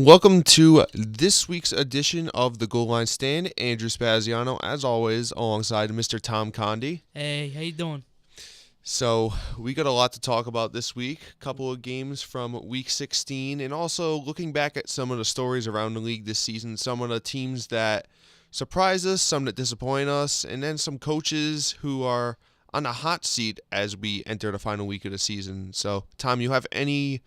Welcome to this week's edition of the Goal Line Stand. Andrew Spaziano, as always, alongside Mr. Tom Condi. Hey, how you doing? So we got a lot to talk about this week. A couple of games from Week 16, and also looking back at some of the stories around the league this season, some of the teams that surprise us, some that disappoint us, and then some coaches who are on the hot seat as we enter the final week of the season. So, Tom, you have any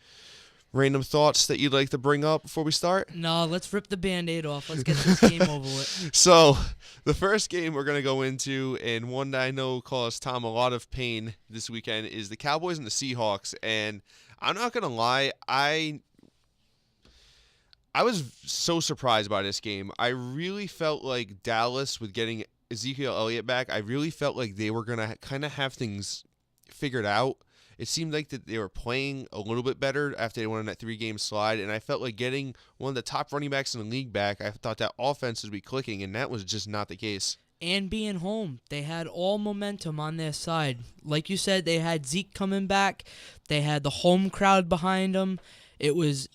random thoughts that you'd like to bring up before we start? No, let's rip the Band-Aid off. Let's get this game over with. So, the first game we're going to go into, and one that I know caused Tom a lot of pain this weekend, is the Cowboys and the Seahawks. And I'm not going to lie, I was so surprised by this game. I really felt like Dallas, with getting Ezekiel Elliott back, I really felt like they were going to kind of have things figured out. It seemed like that they were playing a little bit better after they went on that 3-game slide, and I felt like getting one of the top running backs in the league back, I thought that offense would be clicking, and that was just not the case. And being home, they had all momentum on their side. Like you said, they had Zeke coming back. They had the home crowd behind them. It was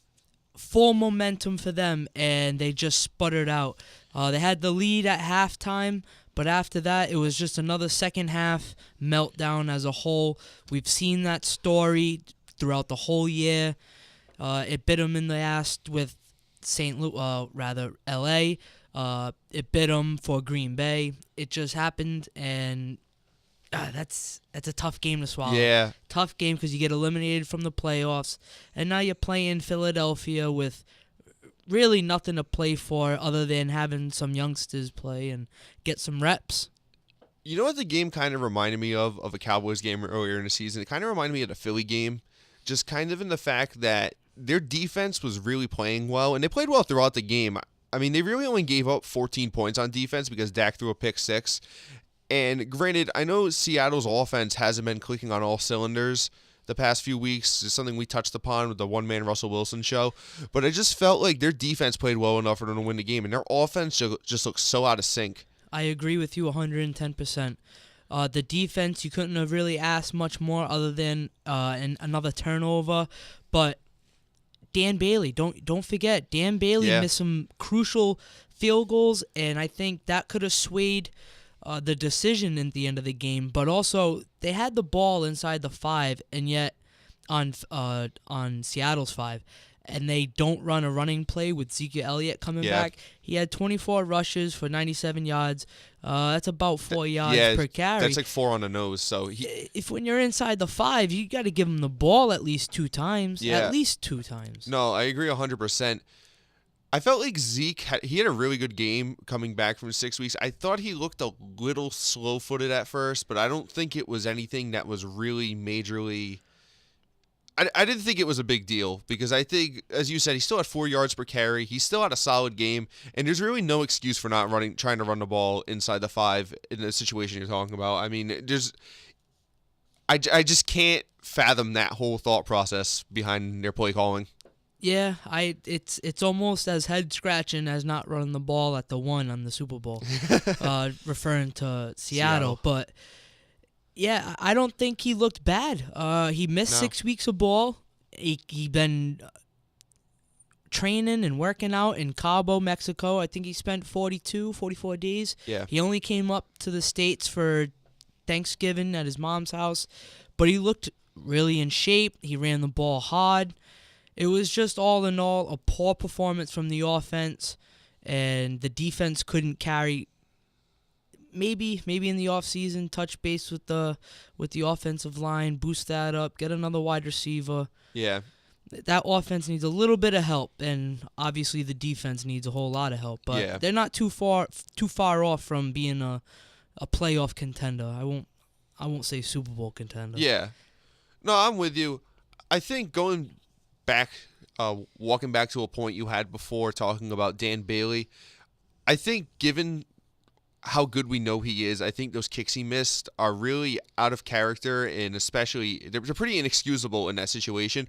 full momentum for them, and they just sputtered out. They had the lead at halftime, but after that, it was just another second half meltdown as a whole. We've seen that story throughout the whole year. It bit them in the ass with L.A. It bit them for Green Bay. It just happened, and that's a tough game to swallow. Yeah. Tough game because you get eliminated from the playoffs, and now you're playing Philadelphia with really nothing to play for other than having some youngsters play and get some reps. You know what the game kind of reminded me of a Cowboys game earlier in the season? It kind of reminded me of the Philly game, just kind of in the fact that their defense was really playing well, and they played well throughout the game. I mean, they really only gave up 14 points on defense because Dak threw a pick six. And granted, I know Seattle's offense hasn't been clicking on all cylinders the past few weeks. It's something we touched upon with the one-man Russell Wilson show. But I just felt like their defense played well enough for them to win the game, and their offense just looked so out of sync. I agree with you 110%. The defense, you couldn't have really asked much more other than another turnover. But Dan Bailey, don't forget, Dan Bailey missed some crucial field goals, and I think that could have swayed the decision at the end of the game. But also, they had the ball inside the 5, and yet on Seattle's 5, and they don't run a running play with Zeke Elliott coming back. He had 24 rushes for 97 yards. That's about 4 yards per carry. That's like 4 on the nose. So if when you're inside the 5, you got to give him the ball at least 2 times. Yeah. At least 2 times. No, I agree 100%. I felt like Zeke had a really good game coming back from 6 weeks. I thought he looked a little slow-footed at first, but I don't think it was anything that was really majorly. I didn't think it was a big deal because I think, as you said, he still had 4 yards per carry. He still had a solid game, and there's really no excuse for not trying to run the ball inside the 5 in the situation you're talking about. I mean, I just can't fathom that whole thought process behind their play calling. Yeah, it's almost as head scratching as not running the ball at the 1 on the Super Bowl, referring to Seattle. But yeah, I don't think he looked bad. He missed 6 weeks of ball. He been training and working out in Cabo, Mexico. I think he spent 44 days. Yeah. He only came up to the States for Thanksgiving at his mom's house, but he looked really in shape. He ran the ball hard. It was just all in all a poor performance from the offense, and the defense couldn't carry. Maybe in the offseason, touch base with the offensive line, boost that up, get another wide receiver. Yeah. That offense needs a little bit of help, and obviously the defense needs a whole lot of help. But they're not too far off from being a playoff contender. I won't say Super Bowl contender. Yeah. No, I'm with you. I think going back, walking back to a point you had before talking about Dan Bailey, I think given how good we know he is, I think those kicks he missed are really out of character, and especially they're pretty inexcusable in that situation.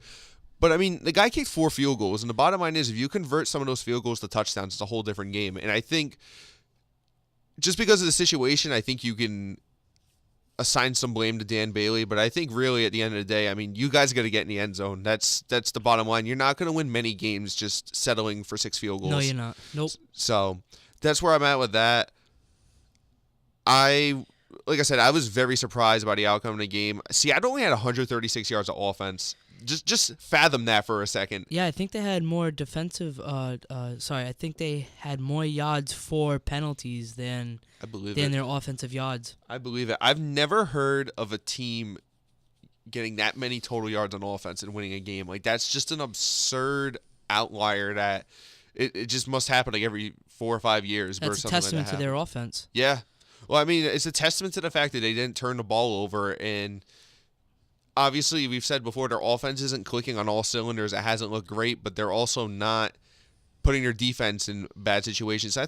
But I mean, the guy kicked 4 field goals, and the bottom line is if you convert some of those field goals to touchdowns, it's a whole different game. And I think just because of the situation, I think you can assign some blame to Dan Bailey, but I think really at the end of the day, I mean, you guys got to get in the end zone. That's the bottom line. You're not going to win many games just settling for 6 field goals. No, you're not. Nope. So that's where I'm at with that. Like I said, I was very surprised by the outcome of the game. Seattle only had 136 yards of offense. Just fathom that for a second. Yeah, I think they had more defensive. I think they had more yards for penalties than their offensive yards. I believe it. I've never heard of a team getting that many total yards on offense and winning a game. Like, that's just an absurd outlier that it just must happen like every 4 or 5 years. That's a testament to their offense. Yeah. Well, I mean, it's a testament to the fact that they didn't turn the ball over, and obviously, we've said before, their offense isn't clicking on all cylinders. It hasn't looked great, but they're also not putting their defense in bad situations.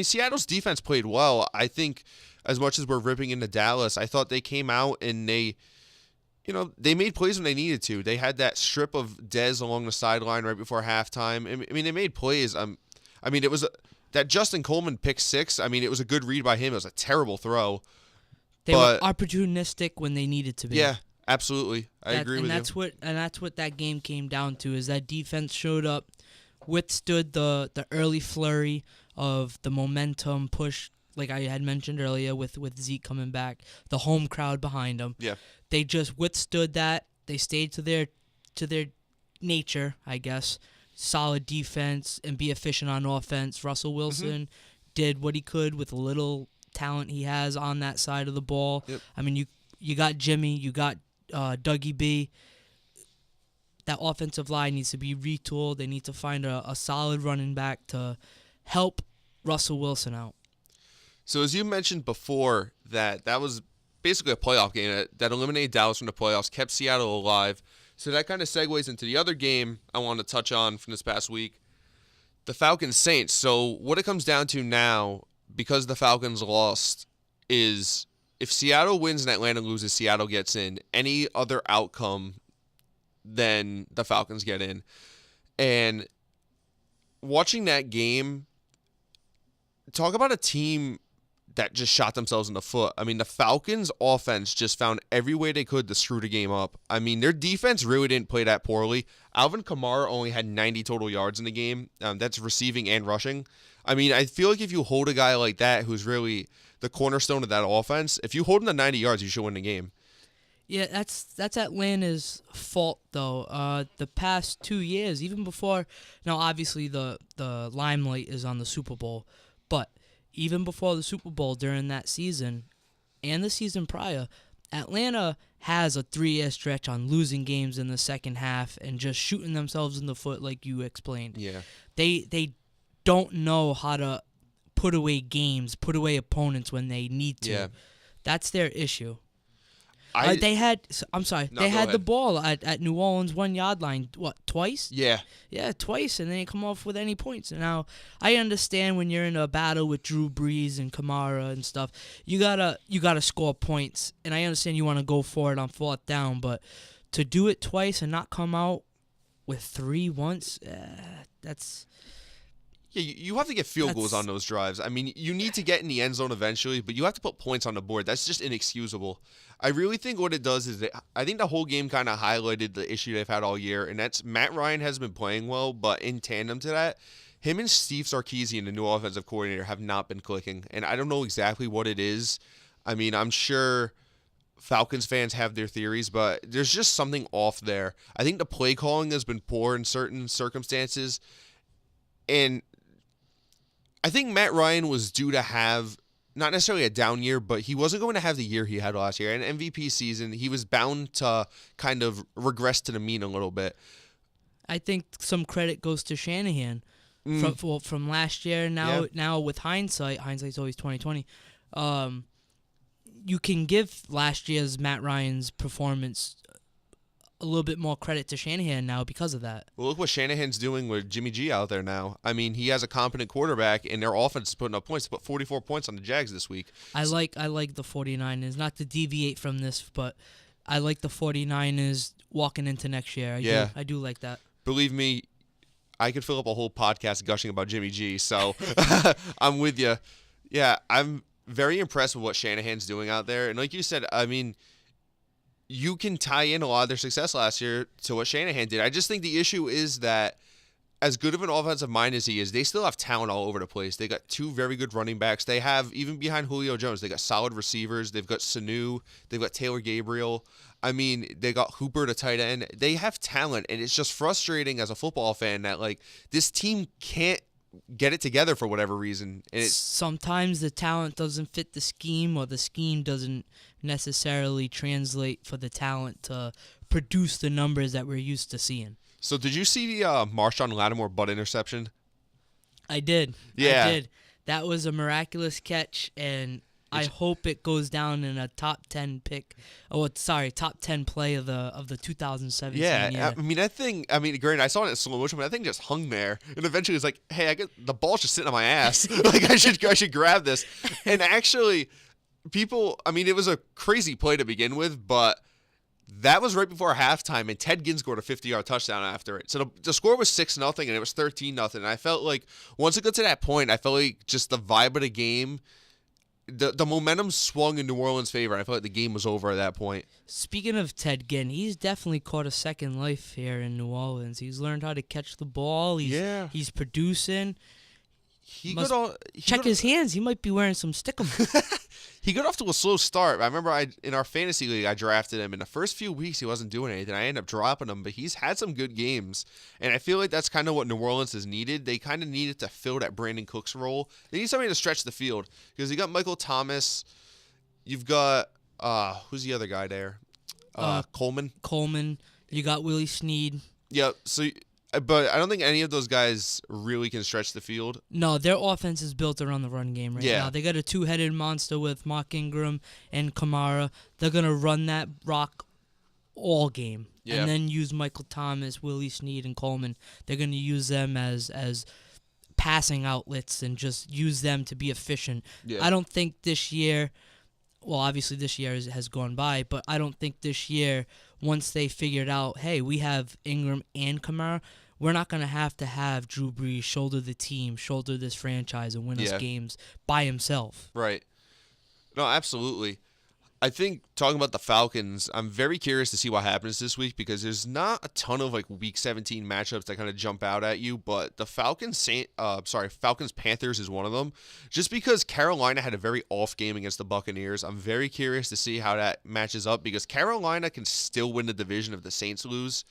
Seattle's defense played well. I think as much as we're ripping into Dallas, I thought they came out and they made plays when they needed to. They had that strip of Dez along the sideline right before halftime. I mean, they made plays. It was that Justin Coleman pick six. I mean, it was a good read by him. It was a terrible throw. They were opportunistic when they needed to be. Yeah. Absolutely, I agree with you. That's what that game came down to. Is that defense showed up, withstood the early flurry of the momentum push, like I had mentioned earlier, with Zeke coming back, the home crowd behind them. Yeah, they just withstood that. They stayed to their nature, I guess. Solid defense and be efficient on offense. Russell Wilson did what he could with the little talent he has on that side of the ball. Yep. I mean, you got Jimmy, you got Dougie B. That offensive line needs to be retooled. They need to find a solid running back to help Russell Wilson out. So as you mentioned before, that was basically a playoff game that eliminated Dallas from the playoffs, kept Seattle alive. So that kind of segues into the other game I wanted to touch on from this past week, the Falcons-Saints. So what it comes down to now, because the Falcons lost, is if Seattle wins and Atlanta loses, Seattle gets in. Any other outcome, then the Falcons get in. And watching that game, talk about a team that just shot themselves in the foot. I mean, the Falcons' offense just found every way they could to screw the game up. I mean, their defense really didn't play that poorly. Alvin Kamara only had 90 total yards in the game. That's receiving and rushing. I mean, I feel like if you hold a guy like that who's really the cornerstone of that offense, if you hold him to 90 yards, you should win the game. Yeah, that's Atlanta's fault, though. The past 2 years, even before, now obviously the limelight is on the Super Bowl, but even before the Super Bowl during that season and the season prior, Atlanta has a 3-year stretch on losing games in the second half and just shooting themselves in the foot like you explained. Yeah. They don't know how to put away games, put away opponents when they need to. Yeah. That's their issue. They had the ahead. ball at New Orleans 1 yard line, twice? Yeah. Yeah, twice, and they didn't come off with any points. And now, I understand when you're in a battle with Drew Brees and Kamara and stuff, you gotta score points. And I understand you want to go for it on fourth down, but to do it twice and not come out with 3 once, that's... Yeah, you have to get field goals on those drives. I mean, you need to get in the end zone eventually, but you have to put points on the board. That's just inexcusable. I really think what it does is I think the whole game kind of highlighted the issue they've had all year, and that's Matt Ryan has been playing well, but in tandem to that, him and Steve Sarkisian, the new offensive coordinator, have not been clicking, and I don't know exactly what it is. I mean, I'm sure Falcons fans have their theories, but there's just something off there. I think the play calling has been poor in certain circumstances, and I think Matt Ryan was due to have not necessarily a down year, but he wasn't going to have the year he had last year. An MVP season, he was bound to kind of regress to the mean a little bit. I think some credit goes to Shanahan from last year. Now with hindsight's always 2020. You can give last year's Matt Ryan's performance a little bit more credit to Shanahan now because of that. Well, look what Shanahan's doing with Jimmy G out there now. I mean, he has a competent quarterback, and their offense is putting up points. They put 44 points on the Jags this week. I like the 49ers, not to deviate from this, but I like the 49ers walking into next year. I do like that. Believe me, I could fill up a whole podcast gushing about Jimmy G, so I'm with you. Yeah, very impressed with what Shanahan's doing out there. And like you said, I mean, you can tie in a lot of their success last year to what Shanahan did. I just think the issue is that as good of an offensive mind as he is, they still have talent all over the place. They got two very good running backs. They have, even behind Julio Jones, they got solid receivers. They've got Sanu. They've got Taylor Gabriel. I mean, they got Hooper, the tight end. They have talent, and it's just frustrating as a football fan that, like, this team can't get it together for whatever reason. And sometimes the talent doesn't fit the scheme, or the scheme doesn't necessarily translate for the talent to produce the numbers that we're used to seeing. So did you see the Marshawn Lattimore butt interception? I did. Yeah. I did. That was a miraculous catch, and I hope it goes down in a top 10 pick. Oh, sorry, top 10 play of the 2017 year. Yeah, I mean, that thing, granted, I saw it in slow motion, but that thing just hung there. And eventually it was like, hey, the ball's just sitting on my ass. Like, I should grab this. And actually, it was a crazy play to begin with, but that was right before halftime, and Ted Ginn scored a 50-yard touchdown after it. So the score was 6-0, and it was 13-0. And I felt like once it got to that point, I felt like just the vibe of the game, the momentum swung in New Orleans' favor. I felt like the game was over at that point. Speaking of Ted Ginn, he's definitely caught a second life here in New Orleans. He's learned how to catch the ball. He's producing. Check his hands. He might be wearing some stickum. He got off to a slow start. I remember in our fantasy league, I drafted him. In the first few weeks, he wasn't doing anything. I ended up dropping him, but he's had some good games. And I feel like that's kind of what New Orleans has needed. They kind of needed to fill that Brandon Cooks role. They need somebody to stretch the field. Because you got Michael Thomas. You've got, who's the other guy there? Coleman. Coleman. You got Willie Snead. Yeah, but I don't think any of those guys really can stretch the field. No, their offense is built around the run game right now. They got a two-headed monster with Mark Ingram and Kamara. They're going to run that rock all game. Yeah. And then use Michael Thomas, Willie Snead, and Coleman. They're going to use them as passing outlets and just use them to be efficient. Yeah. I don't think this year, well, obviously this year has gone by, but I don't think this year, once they figured out, hey, we have Ingram and Kamara, we're not going to have Drew Brees shoulder the team, shoulder this franchise, and win us games by himself. Right. No, absolutely. I think talking about the Falcons, I'm very curious to see what happens this week because there's not a ton of like Week 17 matchups that kind of jump out at you, but the Falcons Panthers is one of them. Just because Carolina had a very off game against the Buccaneers, I'm very curious to see how that matches up because Carolina can still win the division if the Saints lose.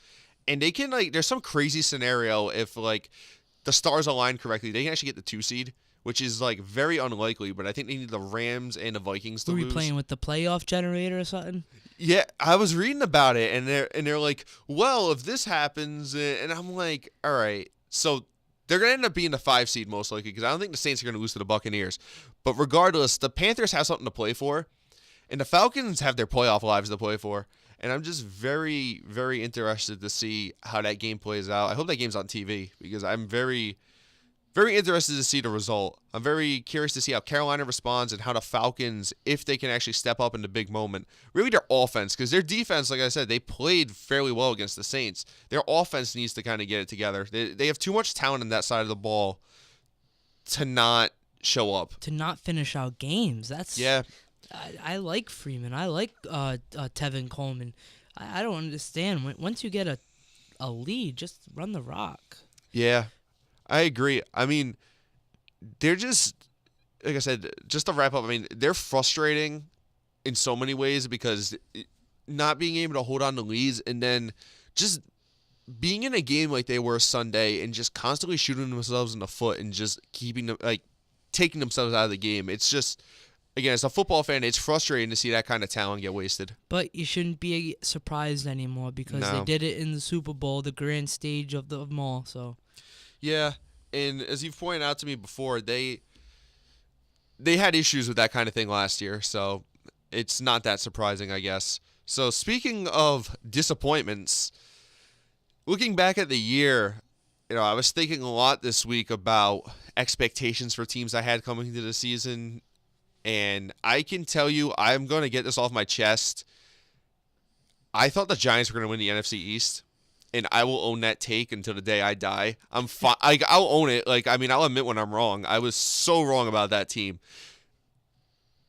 And they can, like, there's some crazy scenario if, like, the stars align correctly. They can actually get the 2 seed, which is, like, very unlikely. But I think they need the Rams and the Vikings to lose. Were we playing with the playoff generator or something? Yeah, I was reading about it, and they're like, well, if this happens, and I'm like, all right. So they're going to end up being the 5 seed most likely because I don't think the Saints are going to lose to the Buccaneers. But regardless, the Panthers have something to play for, and the Falcons have their playoff lives to play for. And I'm just very, very interested to see how that game plays out. I hope that game's on TV because I'm very, very interested to see the result. I'm very curious to see how Carolina responds and how the Falcons, if they can actually step up in the big moment. Really their offense, because their defense, like I said, they played fairly well against the Saints. Their offense needs to kind of get it together. They have too much talent in that side of the ball to not show up. To not finish out games. Yeah. I like Freeman. I like Tevin Coleman. I don't understand. Once you get a lead, just run the rock. Yeah, I agree. I mean, they're just, like I said, just to wrap up, I mean, they're frustrating in so many ways because not being able to hold on to leads and then just being in a game like they were Sunday and just constantly shooting themselves in the foot and just keeping them, like, taking themselves out of the game. It's just... Again, as a football fan, it's frustrating to see that kind of talent get wasted. But you shouldn't be surprised anymore because they did it in the Super Bowl, the grand stage of them all. So, yeah, and as you've pointed out to me before, they had issues with that kind of thing last year, so it's not that surprising, I guess. So speaking of disappointments, looking back at the year, I was thinking a lot this week about expectations for teams I had coming into the season. And I can tell you, I'm going to get this off my chest. I thought the Giants were going to win the NFC East, and I will own that take until the day I die. I'll own it. I'll admit when I'm wrong. I was so wrong about that team.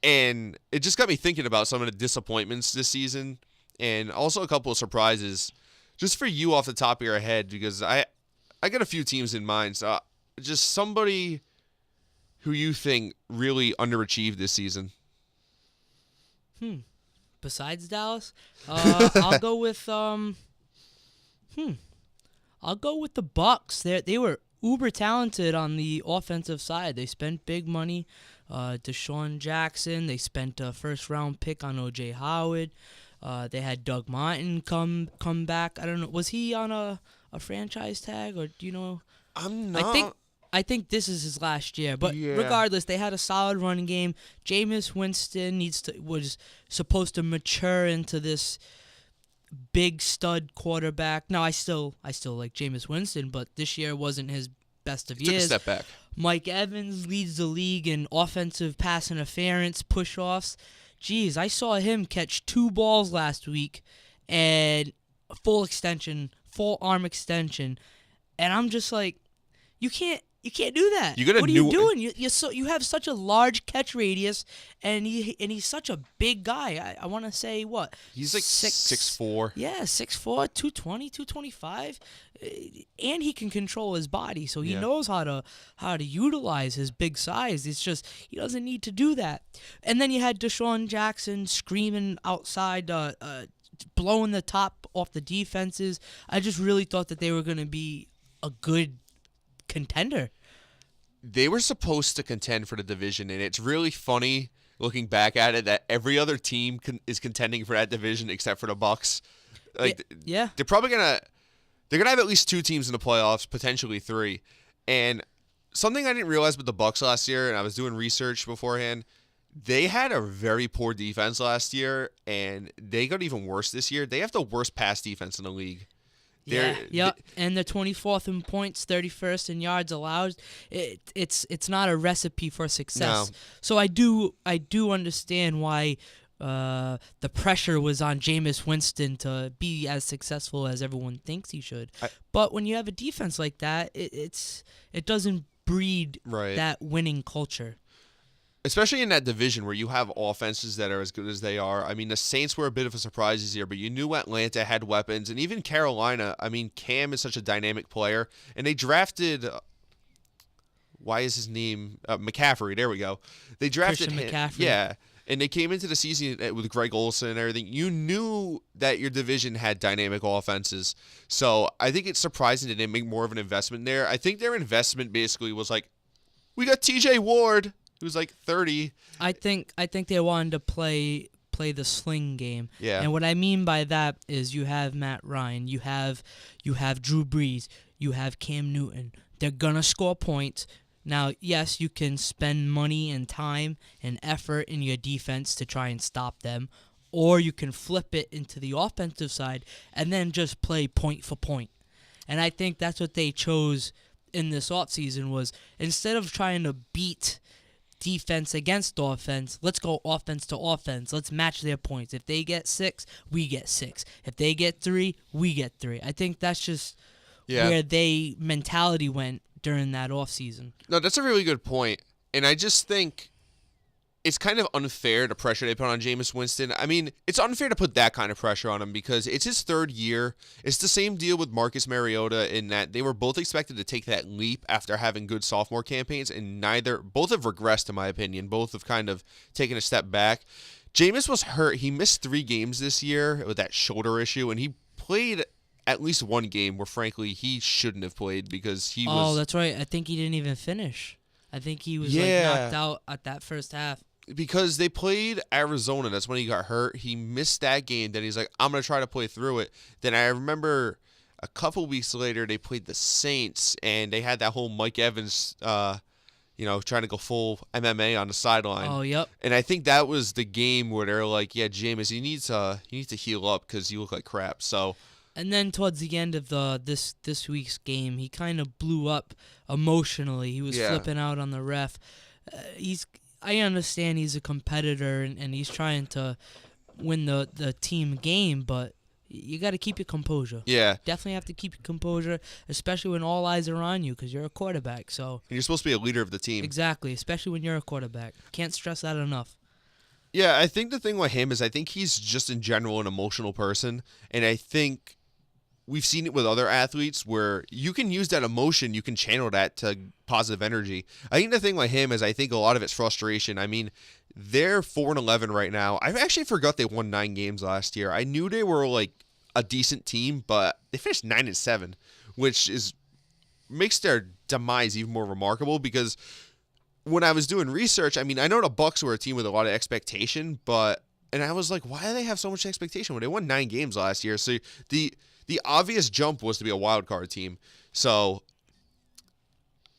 And it just got me thinking about some of the disappointments this season and also a couple of surprises just for you off the top of your head, because I got a few teams in mind. So just somebody who you think really underachieved this season. Besides Dallas, I'll go with I'll go with the Bucks. They were uber talented on the offensive side. They spent big money. Deshaun Jackson. They spent a first round pick on O.J. Howard. They had Doug Martin come back. I don't know. Was he on a franchise tag, or do you know? I'm not. I think this is his last year. But Yeah. regardless, they had a solid running game. Jameis Winston was supposed to mature into this big stud quarterback. Now I still like Jameis Winston, but this year wasn't his best of Took a years. step back. Mike Evans leads the league in offensive pass interference, push-offs. Jeez, I saw him catch 2 balls last week and a full arm extension, and I'm just like, you can't do that. You got a what are new- you doing? You have such a large catch radius, and he's such a big guy. I want to say what? He's like 6'4". Yeah, 6'4", 220, 225, and he can control his body, so he Yeah. knows how to utilize his big size. It's just he doesn't need to do that. And then you had Deshaun Jackson screaming outside, blowing the top off the defenses. I just really thought that they were going to be a good contender. They were supposed to contend for the division, and it's really funny looking back at it that every other team is contending for that division except for the Bucks. Like, Yeah. they're probably gonna have at least 2 teams in the playoffs, potentially 3. And something I didn't realize with the Bucks last year, and I was doing research beforehand, they had a very poor defense last year, and they got even worse this year. They have the worst pass defense in the league. And they're 24th in points, 31st in yards allowed. It's not a recipe for success. No. So I do understand why the pressure was on Jameis Winston to be as successful as everyone thinks he should. But when you have a defense like that, it doesn't breed Right. that winning culture. Especially in that division where you have offenses that are as good as they are. I mean, the Saints were a bit of a surprise this year, but you knew Atlanta had weapons. And even Carolina, I mean, Cam is such a dynamic player. And they drafted, why is his name? McCaffrey, there we go. They drafted Christian him. McCaffrey. Yeah. And they came into the season with Greg Olsen and everything. You knew that your division had dynamic offenses. So I think it's surprising they didn't make more of an investment there. I think their investment basically was like, we got TJ Ward, who's like 30. I think they wanted to play the sling game. Yeah. And what I mean by that is you have Matt Ryan, you have Drew Brees, you have Cam Newton. They're gonna score points. Now, yes, you can spend money and time and effort in your defense to try and stop them, or you can flip it into the offensive side and then just play point for point. And I think that's what they chose in this offseason was instead of trying to beat defense against offense, let's go offense to offense. Let's match their points. If they get 6, we get 6. If they get 3, we get 3. I think that's just where they mentality went during that offseason. No, that's a really good point. And I just think it's kind of unfair the pressure they put on Jameis Winston. I mean, it's unfair to put that kind of pressure on him because it's his 3rd year. It's the same deal with Marcus Mariota in that they were both expected to take that leap after having good sophomore campaigns, and both have regressed, in my opinion. Both have kind of taken a step back. Jameis was hurt. He missed 3 games this year with that shoulder issue, and he played at least 1 game where, frankly, he shouldn't have played because he was... Oh, that's right. I think he didn't even finish. I think he was knocked out at that first half. Because they played Arizona. That's when he got hurt. He missed that game. Then he's like, I'm going to try to play through it. Then I remember a couple weeks later, they played the Saints, and they had that whole Mike Evans, trying to go full MMA on the sideline. Oh, yep. And I think that was the game where they're like, yeah, Jameis, you need to heal up because you look like crap. So... And then towards the end of this week's game, he kind of blew up emotionally. He was flipping out on the ref. I understand he's a competitor and he's trying to win the team game, but you got to keep your composure. Yeah. Definitely have to keep your composure, especially when all eyes are on you because you're a quarterback. So And you're supposed to be a leader of the team. exactly, especially when you're a quarterback. Can't stress that enough. Yeah, I think the thing with him is I think he's just in general an emotional person, and I think we've seen it with other athletes where you can use that emotion, you can channel that to positive energy. I think the thing with him is I think a lot of it's frustration. I mean, they're 4-11 right now. I actually forgot they won 9 games last year. I knew they were like a decent team, but they finished 9-7, which is makes their demise even more remarkable because when I was doing research, I mean, I know the Bucks were a team with a lot of expectation, and I was like, why do they have so much expectation when they won 9 games last year? So the obvious jump was to be a wild card team. So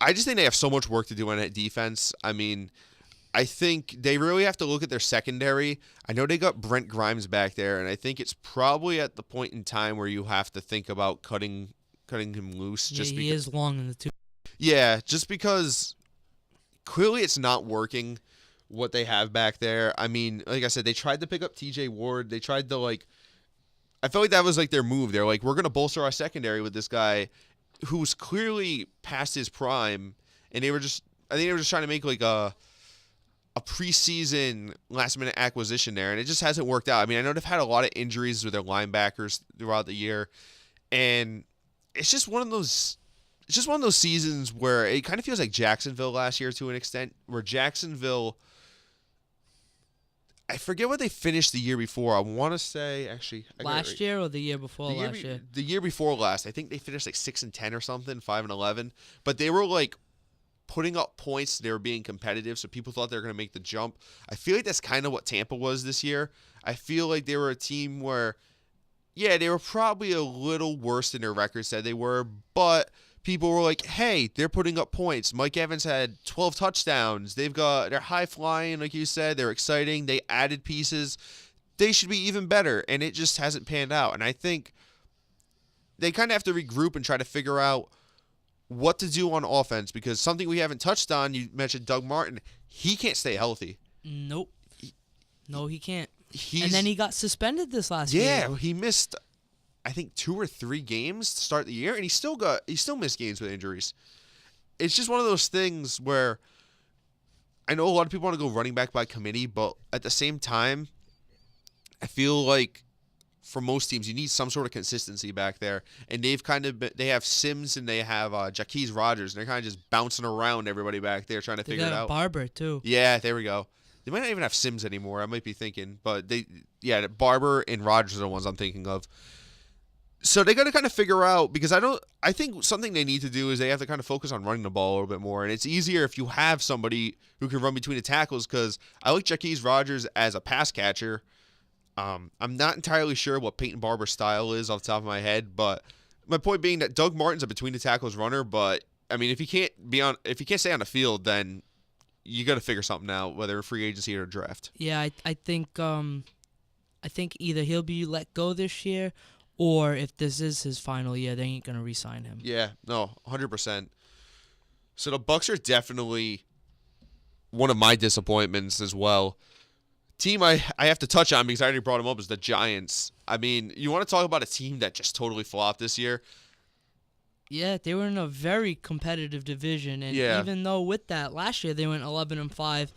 I just think they have so much work to do on that defense. I mean, I think they really have to look at their secondary. I know they got Brent Grimes back there, and I think it's probably at the point in time where you have to think about cutting him loose. Yeah, he is long in the tooth. Yeah, just because clearly it's not working what they have back there. I mean, like I said, they tried to pick up TJ Ward. They tried to I felt like that was like their move. They're like, we're going to bolster our secondary with this guy who's clearly past his prime. And I think they were just trying to make like a preseason last minute acquisition there. And it just hasn't worked out. I mean, I know they've had a lot of injuries with their linebackers throughout the year. And it's just one of those seasons where it kind of feels like Jacksonville last year to an extent, where Jacksonville, I forget what they finished the year before. I want to say actually Last year or the year before last year? The year before last. I think they finished like 6-10 or something, 5-11. But they were like putting up points. They were being competitive, so people thought they were going to make the jump. I feel like that's kind of what Tampa was this year. I feel like they were a team where, yeah, they were probably a little worse than their record said they were, but people were like, hey, they're putting up points. Mike Evans had 12 touchdowns. They're high flying, like you said. They're exciting. They added pieces. They should be even better, and it just hasn't panned out. And I think they kind of have to regroup and try to figure out what to do on offense, because something we haven't touched on, you mentioned Doug Martin, he can't stay healthy. Nope. No, he can't. And then he got suspended this last year. Yeah, he missed, I think, 2 or 3 games to start the year, and he still missed games with injuries. It's just one of those things where I know a lot of people want to go running back by committee, but at the same time, I feel like for most teams, you need some sort of consistency back there. And they have Sims and they have Jaquez Rogers, and they're kind of just bouncing around everybody back there trying to figure it out. Barber too. Yeah, there we go. They might not even have Sims anymore. I might be thinking, but Barber and Rogers are the ones I'm thinking of. So they got to kind of figure out, because I think something they need to do is they have to kind of focus on running the ball a little bit more. And it's easier if you have somebody who can run between the tackles, because I like Jaquez Rogers as a pass catcher. I'm not entirely sure what Peyton Barber's style is off the top of my head, but my point being that Doug Martin's a between the tackles runner. But I mean, if he can't stay on the field, then you got to figure something out, whether free agency or draft. Yeah, I think either he'll be let go this year, or if this is his final year, they ain't gonna re-sign him. Yeah, no, 100%. So the Bucks are definitely one of my disappointments as well. Team I have to touch on, because I already brought him up, is the Giants. I mean, you want to talk about a team that just totally flopped this year? Yeah, they were in a very competitive division, and even though with that last year they went 11-5,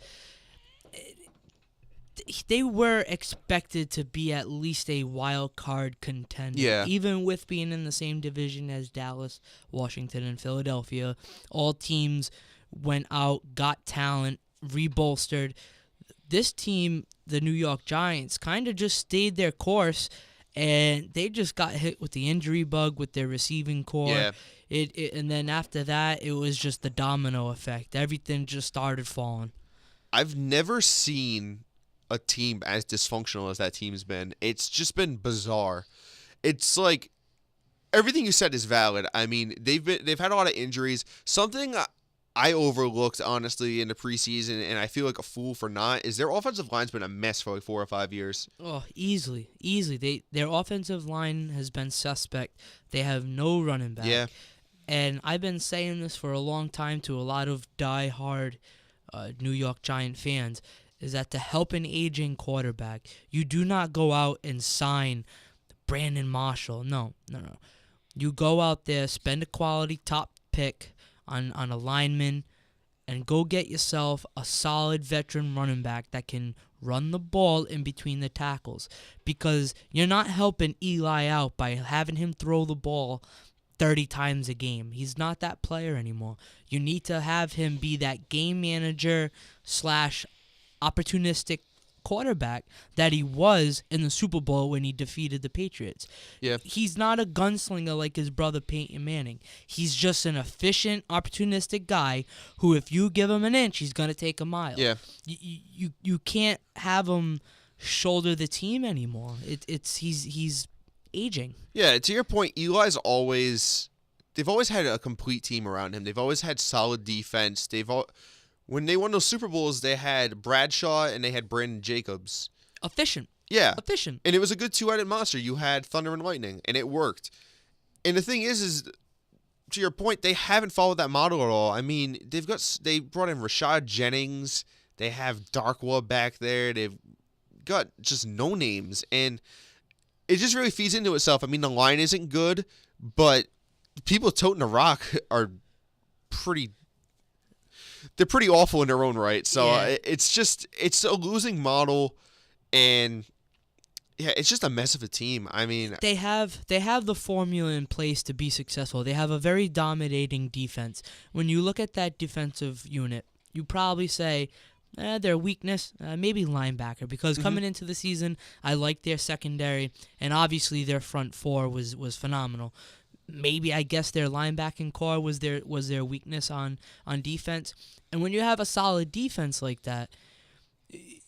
they were expected to be at least a wild card contender. Yeah. Even with being in the same division as Dallas, Washington, and Philadelphia, all teams went out, got talent, rebolstered. This team, the New York Giants, kind of just stayed their course, and they just got hit with the injury bug with their receiving core. Yeah. And then after that, it was just the domino effect. Everything just started falling. I've never seen a team as dysfunctional as that team's been. It's just been bizarre. It's like everything you said is valid. I mean, they've had a lot of injuries. Something I overlooked, honestly, in the preseason, and I feel like a fool for not, is their offensive line's been a mess for like 4 or 5 years. Oh, easily. Their offensive line has been suspect. They have no running back. Yeah. And I've been saying this for a long time to a lot of die-hard New York Giant fans, is that to help an aging quarterback, you do not go out and sign Brandon Marshall. No. You go out there, spend a quality top pick on a lineman, and go get yourself a solid veteran running back that can run the ball in between the tackles, because you're not helping Eli out by having him throw the ball 30 times a game. He's not that player anymore. You need to have him be that game manager slash opportunistic quarterback that he was in the Super Bowl when he defeated the Patriots. Yeah. He's not a gunslinger like his brother Peyton Manning. He's just an efficient, opportunistic guy who, if you give him an inch, he's gonna take a mile. Yeah. You can't have him shoulder the team anymore. He's aging. Yeah, to your point, they've always had a complete team around him. They've always had solid defense. When they won those Super Bowls, they had Bradshaw and they had Brandon Jacobs. Efficient. Yeah. Efficient. And it was a good two-headed monster. You had Thunder and Lightning, and it worked. And the thing is to your point, they haven't followed that model at all. I mean, they brought in Rashad Jennings. They have Darkwa back there. They've got just no names, and it just really feeds into itself. I mean, the line isn't good, but people toting the rock are pretty awful in their own right. So Yeah. it's a losing model, and yeah, it's just a mess of a team. I mean, They have the formula in place to be successful. They have a very dominating defense. When you look at that defensive unit, you probably say their weakness, maybe linebacker, because coming into the season, I liked their secondary, and obviously their front four was phenomenal. Maybe I guess their linebacking core was their weakness on defense. And when you have a solid defense like that,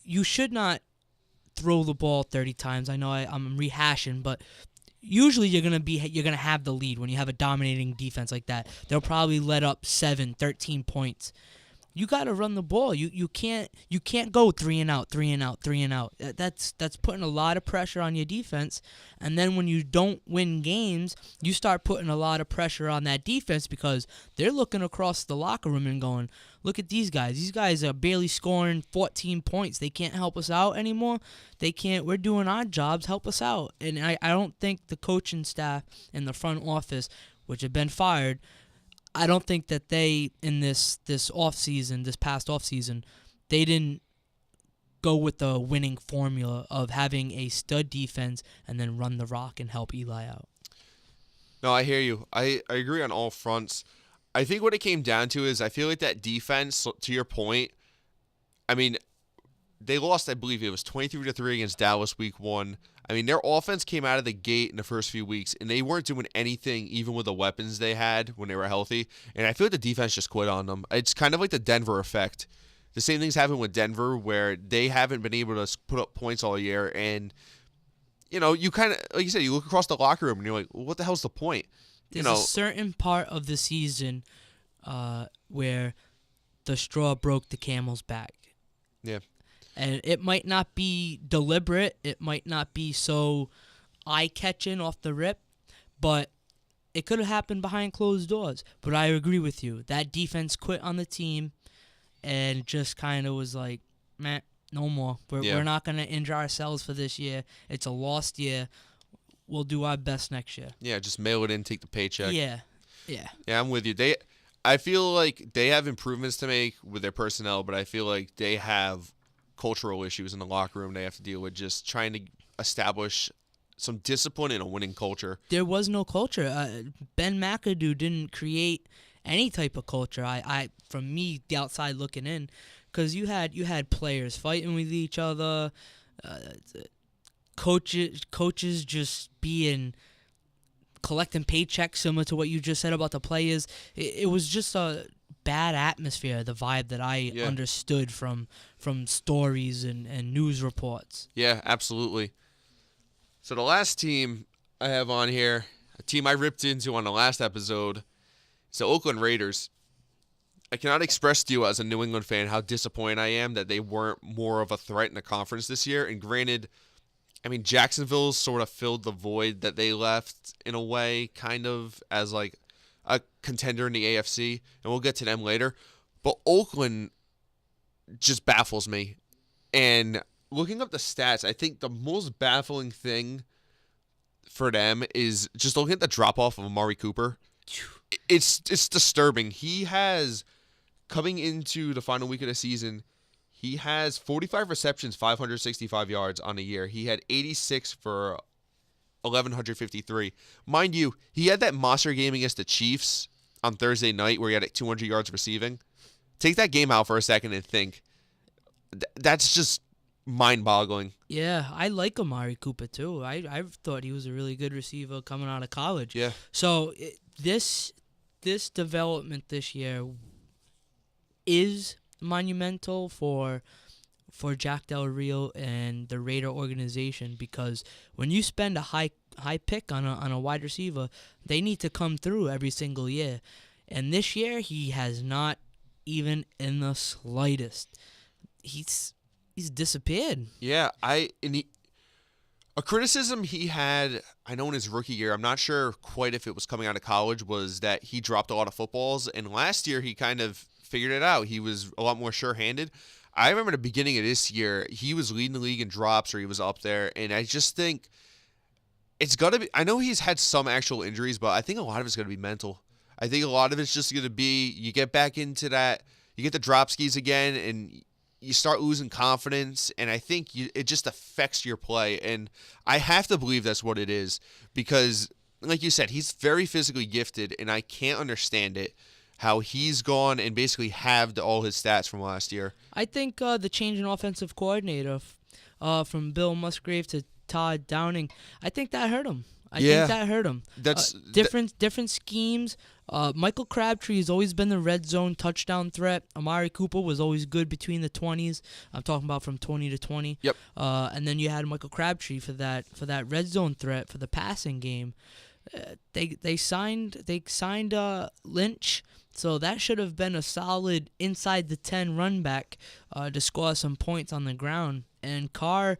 you should not throw the ball 30 times. I know I'm rehashing, but usually you're gonna have the lead when you have a dominating defense like that. They'll probably let up 7, 13 points. You got to run the ball. You can't go 3 and out, 3 and out, 3 and out. That's putting a lot of pressure on your defense. And then when you don't win games, you start putting a lot of pressure on that defense, because they're looking across the locker room and going, "Look at these guys. These guys are barely scoring 14 points. They can't help us out anymore. They can't. We're doing our jobs. Help us out." And I don't think the coaching staff in the front office, which have been fired, I don't think that they, in this past off season, they didn't go with the winning formula of having a stud defense and then run the rock and help Eli out. no, I hear you. I agree on all fronts. I think what it came down to is I feel like that defense, to your point, I mean, they lost, I believe it was 23-3 against Dallas week 1. I mean, their offense came out of the gate in the first few weeks, and they weren't doing anything even with the weapons they had when they were healthy. And I feel like the defense just quit on them. It's kind of like the Denver effect. The same things happen with Denver, where they haven't been able to put up points all year. And, you kind of, like you said, you look across the locker room, and you're like, well, what the hell's the point? There's a certain part of the season where the straw broke the camel's back. Yeah. And it might not be deliberate. It might not be so eye-catching off the rip, but it could have happened behind closed doors. But I agree with you. That defense quit on the team and just kind of was like, man, no more. We're not going to injure ourselves for this year. It's a lost year. We'll do our best next year. Yeah, just mail it in, take the paycheck. Yeah. Yeah, I'm with you. I feel like they have improvements to make with their personnel, but I feel like they have cultural issues in the locker room they have to deal with, just trying to establish some discipline and a winning culture. There was no culture. Ben McAdoo didn't create any type of culture. From me, the outside looking in, because you had players fighting with each other, coaches just collecting paychecks, similar to what you just said about the players. It was just a bad atmosphere, the vibe that I understood from stories and news reports. Yeah, absolutely. So the last team I have on here, a team I ripped into on the last episode, is the Oakland Raiders. I cannot express to you as a New England fan how disappointed I am that they weren't more of a threat in the conference this year. And granted, I mean, Jacksonville sort of filled the void that they left in a way, kind of as like a contender in the AFC, and we'll get to them later. But Oakland just baffles me. And looking up the stats, I think the most baffling thing for them is just looking at the drop-off of Amari Cooper. It's disturbing. He has, coming into the final week of the season, He has 45 receptions, 565 yards on a year. He had 86 for 1,153. Mind you, he had that monster game against the Chiefs on Thursday night where he had 200 yards receiving. Take that game out for a second and think. That's just mind-boggling. Yeah, I like Amari Cooper too. I thought he was a really good receiver coming out of college. Yeah. So this development this year is monumental for Jack Del Rio and the Raider organization, because when you spend a high pick on a wide receiver, they need to come through every single year. And this year he has not even in the slightest. He's disappeared. Yeah, a criticism he had, I know in his rookie year, I'm not sure quite if it was coming out of college, was that he dropped a lot of footballs. And last year he kind of figured it out. He was a lot more sure-handed. I remember the beginning of this year, he was leading the league in drops, or he was up there. And I just think it's got to be, I know he's had some actual injuries, but I think a lot of it's going to be mental. I think a lot of it's just going to be, you get back into that, you get the drop skis again, and you start losing confidence, and I think it just affects your play. And I have to believe that's what it is, because, like you said, he's very physically gifted, and I can't understand it, how he's gone and basically halved all his stats from last year. I think the change in offensive coordinator from Bill Musgrave to Todd Downing, I think that hurt him. I think that hurt him. That's different schemes. Michael Crabtree has always been the red zone touchdown threat. Amari Cooper was always good between the 20s. I'm talking about from 20 to 20. Yep. And then you had Michael Crabtree for that red zone threat for the passing game. They signed Lynch, so that should have been a solid inside the 10 run back to score some points on the ground. And Carr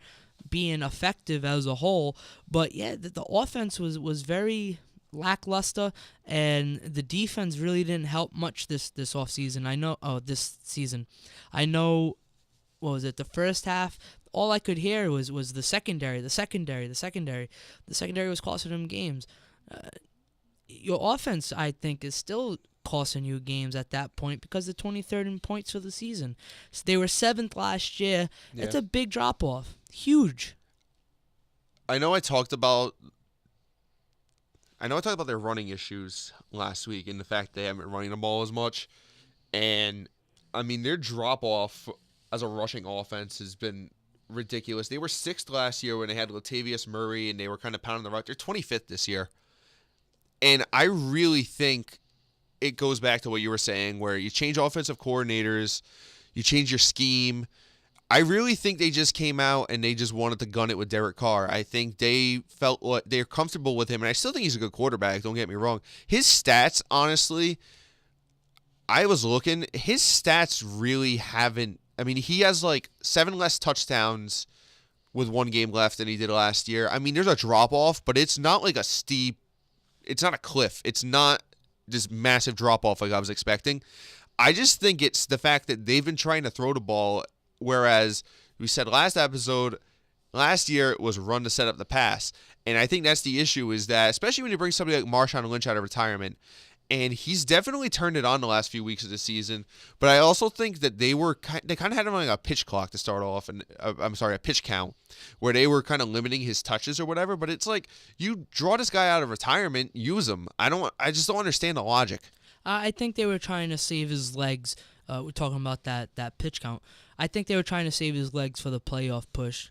being effective as a whole, but yeah, the offense was very lackluster, and the defense really didn't help much this offseason. This season. I know, what was it, the first half, all I could hear was the secondary. The secondary was costing them games. Your offense, I think, is still costing you games at that point, because they're 23rd in points for the season. So they were 7th last year. That's a big drop-off. Huge. I know I talked about their running issues last week, and the fact they haven't been running the ball as much. And, I mean, their drop-off as a rushing offense has been ridiculous. They were 6th last year when they had Latavius Murray, and they were kind of pounding the rock. They're 25th this year. And I really think it goes back to what you were saying, where you change offensive coordinators, you change your scheme. I really think they just came out and they just wanted to gun it with Derek Carr. I think they felt like they're comfortable with him, and I still think he's a good quarterback, don't get me wrong. His stats, honestly, I was looking, his stats really haven't, I mean, he has like 7 less touchdowns with 1 game left than he did last year. I mean, there's a drop-off, but it's not like it's not a cliff. It's not this massive drop-off like I was expecting. I just think it's the fact that they've been trying to throw the ball, whereas we said last year it was run to set up the pass. And I think that's the issue, is that especially when you bring somebody like Marshawn Lynch out of retirement, and he's definitely turned it on the last few weeks of the season, but I also think that they kind of had him on like a pitch clock to start off, and a pitch count, where they were kind of limiting his touches or whatever. But it's like, you draw this guy out of retirement, use him. I just don't understand the logic. I think they were trying to save his legs. We're talking about that pitch count. I think they were trying to save his legs for the playoff push.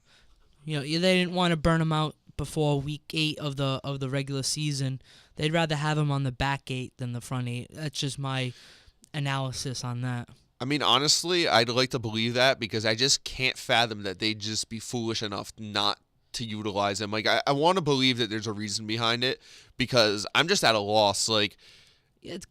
You know, they didn't want to burn him out before week 8 of the regular season. They'd rather have him on the back 8 than the front 8. That's just my analysis on that. I mean, honestly, I'd like to believe that, because I just can't fathom that they'd just be foolish enough not to utilize him. Like, I want to believe that there's a reason behind it, because I'm just at a loss. Like,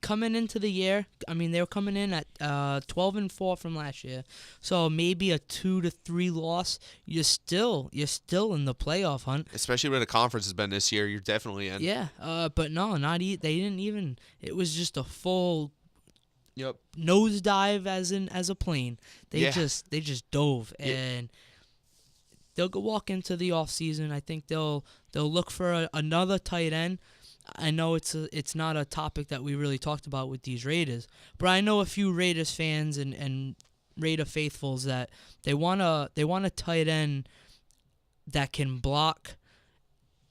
coming into the year, I mean, they were coming in at 12-4 from last year, so maybe a 2-3 loss. You're still in the playoff hunt. Especially where the conference has been this year, you're definitely in. Yeah, but no, they didn't even. It was just a full nosedive as a plane. They just dove, and they'll go walk into the off season. I think they'll look for another tight end. I know it's not a topic that we really talked about with these Raiders, but I know a few Raiders fans and Raider faithfuls that they want a tight end that can block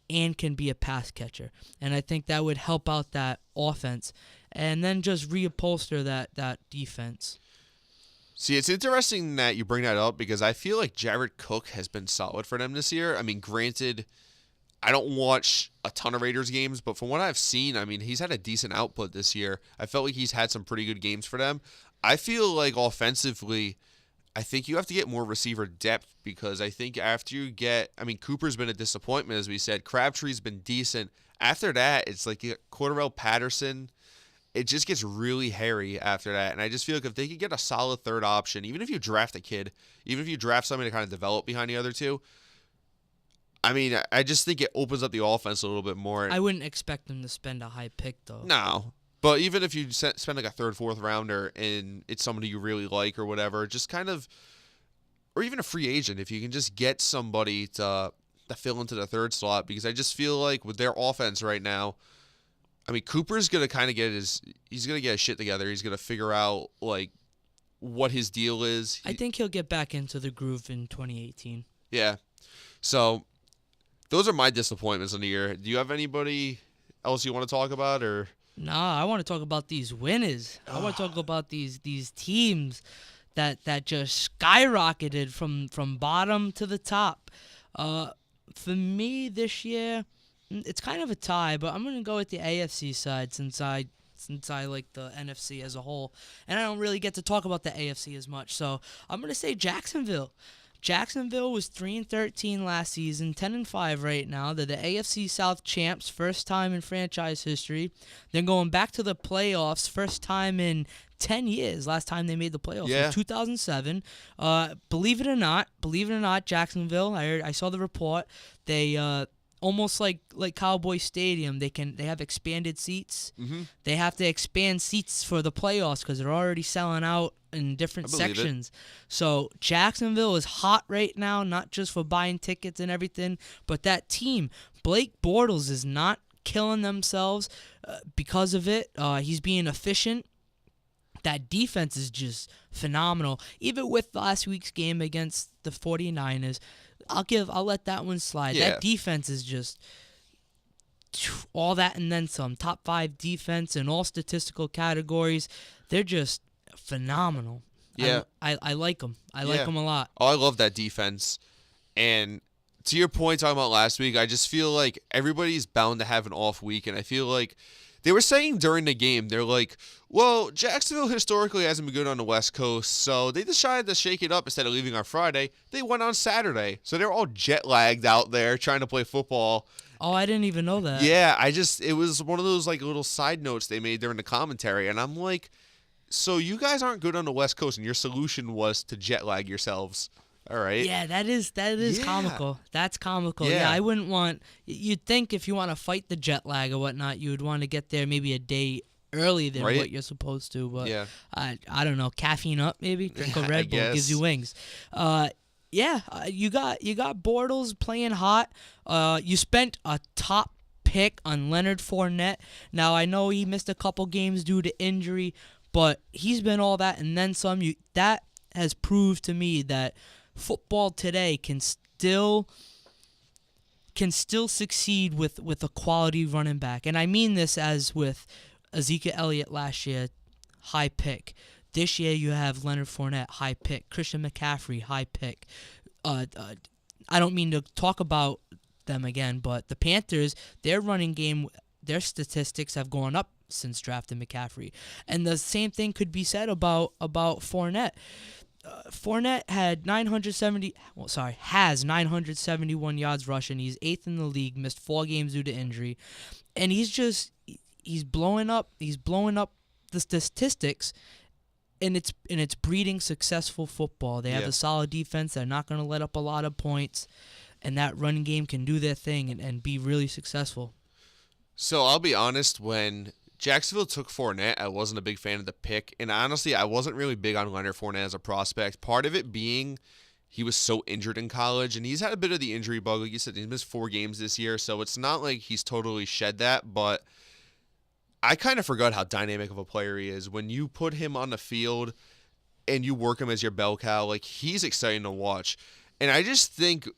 and can be a pass catcher. And I think that would help out that offense. And then just reupholster that defense. See, it's interesting that you bring that up because I feel like Jared Cook has been solid for them this year. I mean, granted, I don't watch a ton of Raiders games, but from what I've seen, I mean, he's had a decent output this year. I felt like he's had some pretty good games for them. I feel like offensively, I think you have to get more receiver depth because I think after you get, I mean, Cooper's been a disappointment, as we said. Crabtree's been decent. After that, it's like you get Cordarrelle Patterson. It just gets really hairy after that. And I just feel like if they could get a solid third option, even if you draft a kid, even if you draft somebody to kind of develop behind the other two, I mean, I just think it opens up the offense a little bit more. I wouldn't expect them to spend a high pick, though. No. But even if you spend like a third, fourth rounder and it's somebody you really like or whatever, just kind of, or even a free agent, if you can just get somebody to fill into the third slot, because I just feel like with their offense right now, I mean, Cooper's going to kind of he's going to get his shit together. He's going to figure out like what his deal is. I think he'll get back into the groove in 2018. Yeah. So those are my disappointments in the year. Do you have anybody else you want to talk about or? Nah, I want to talk about these winners. I want to talk about these teams that just skyrocketed from bottom to the top. For me this year, it's kind of a tie, but I'm gonna go with the AFC side since I like the NFC as a whole, and I don't really get to talk about the AFC as much. So I'm gonna say Jacksonville. Jacksonville was 3-13 last season, 10-5 right now. They're the AFC South champs, first time in franchise history. They're going back to the playoffs, first time in 10 years. Last time they made the playoffs was 2007. Believe it or not, Jacksonville. I saw the report. They almost like Cowboy Stadium. They have expanded seats. Mm-hmm. They have to expand seats for the playoffs because they're already selling out in different sections. So Jacksonville is hot right now, not just for buying tickets and everything, but that team, Blake Bortles, is not killing themselves because of it. He's being efficient. That defense is just phenomenal. Even with last week's game against the 49ers, I'll let that one slide. Yeah. That defense is just all that and then some. Top 5 defense in all statistical categories. They're just phenomenal. Yeah. I like them. I like them a lot. Oh, I love that defense. And to your point talking about last week, I just feel like everybody's bound to have an off week, and I feel like they were saying during the game, they're like, well, Jacksonville historically hasn't been good on the West Coast, so they decided to shake it up. Instead of leaving on Friday, they went on Saturday. So they're all jet lagged out there trying to play football. Oh, I didn't even know that. Yeah, it was one of those like little side notes they made during the commentary, and I'm like, so you guys aren't good on the West Coast, and your solution was to jet lag yourselves. All right. Yeah, that is comical. That's comical. Yeah, I wouldn't want. You'd think if you want to fight the jet lag or whatnot, you would want to get there maybe a day earlier than what you're supposed to. But I don't know. Caffeine up, maybe. Drink a Red Bull, gives you wings. You got Bortles playing hot. You spent a top pick on Leonard Fournette. Now I know he missed a couple games due to injury, but he's been all that and then some. That has proved to me that football today can still succeed with a quality running back. And I mean this as with Ezekiel Elliott last year, high pick. This year you have Leonard Fournette, high pick. Christian McCaffrey, high pick. I don't mean to talk about them again, but the Panthers, their running game, their statistics have gone up since drafting McCaffrey. And the same thing could be said about Fournette. Fournette has 971 yards rushing. He's 8th in the league, missed 4 games due to injury. And he's blowing up the statistics, and it's breeding successful football. They have a solid defense. They're not going to let up a lot of points, and that running game can do their thing and be really successful. So I'll be honest, when Jacksonville took Fournette, I wasn't a big fan of the pick, and honestly, I wasn't really big on Leonard Fournette as a prospect. Part of it being he was so injured in college, and he's had a bit of the injury bug. Like you said, he's missed 4 games this year, so it's not like he's totally shed that, but I kind of forgot how dynamic of a player he is. When you put him on the field, and you work him as your bell cow, like he's exciting to watch. And I just think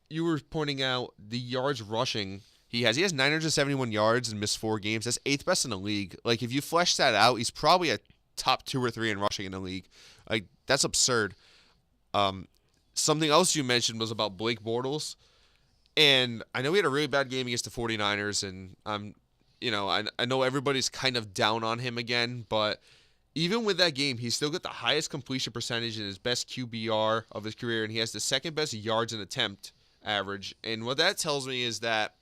you were pointing out the yards rushing he has. He has 971 yards and missed 4 games. That's 8th best in the league. Like if you flesh that out, he's probably a top 2 or 3 in rushing in the league. Like that's absurd. Something else you mentioned was about Blake Bortles. And I know he had a really bad game against the 49ers, and I know everybody's kind of down on him again, but even with that game, he still got the highest completion percentage in his best QBR of his career, and he has the second best yards in attempt average. And what that tells me is that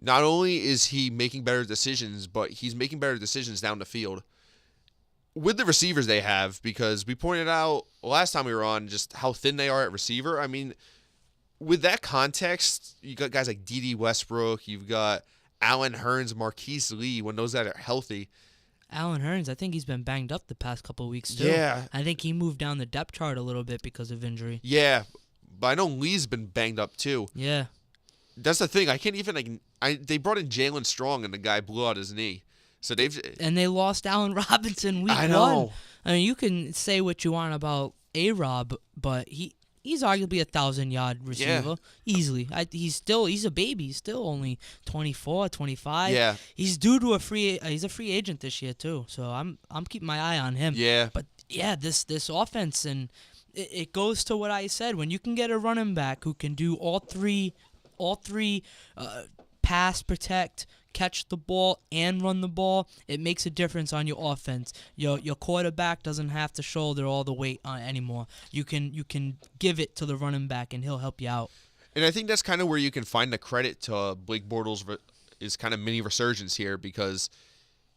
not only is he making better decisions, but he's making better decisions down the field with the receivers they have, because we pointed out last time we were on just how thin they are at receiver. I mean, with that context, you got guys like D.D. Westbrook, you've got Allen Hurns, Marquise Lee, when those guys are healthy. Allen Hurns, I think he's been banged up the past couple of weeks too. Yeah. I think he moved down the depth chart a little bit because of injury. Yeah, but I know Lee's been banged up too. Yeah. That's the thing. I can't even they brought in Jalen Strong and the guy blew out his knee. So and they lost Allen Robinson week I know. 1. I mean, you can say what you want about A-Rob, but he's arguably a 1,000-yard receiver easily. He's a baby. He's still only 24, 25. Yeah. He's due to he's a free agent this year too. So I'm keeping my eye on him. Yeah. But yeah, this offense, and it goes to what I said, when you can get a running back who can do all three pass, protect, catch the ball, and run the ball, it makes a difference on your offense. Your quarterback doesn't have to shoulder all the weight anymore. You can give it to the running back, and he'll help you out. And I think that's kind of where you can find the credit to Blake Bortles' is kind of mini resurgence here, because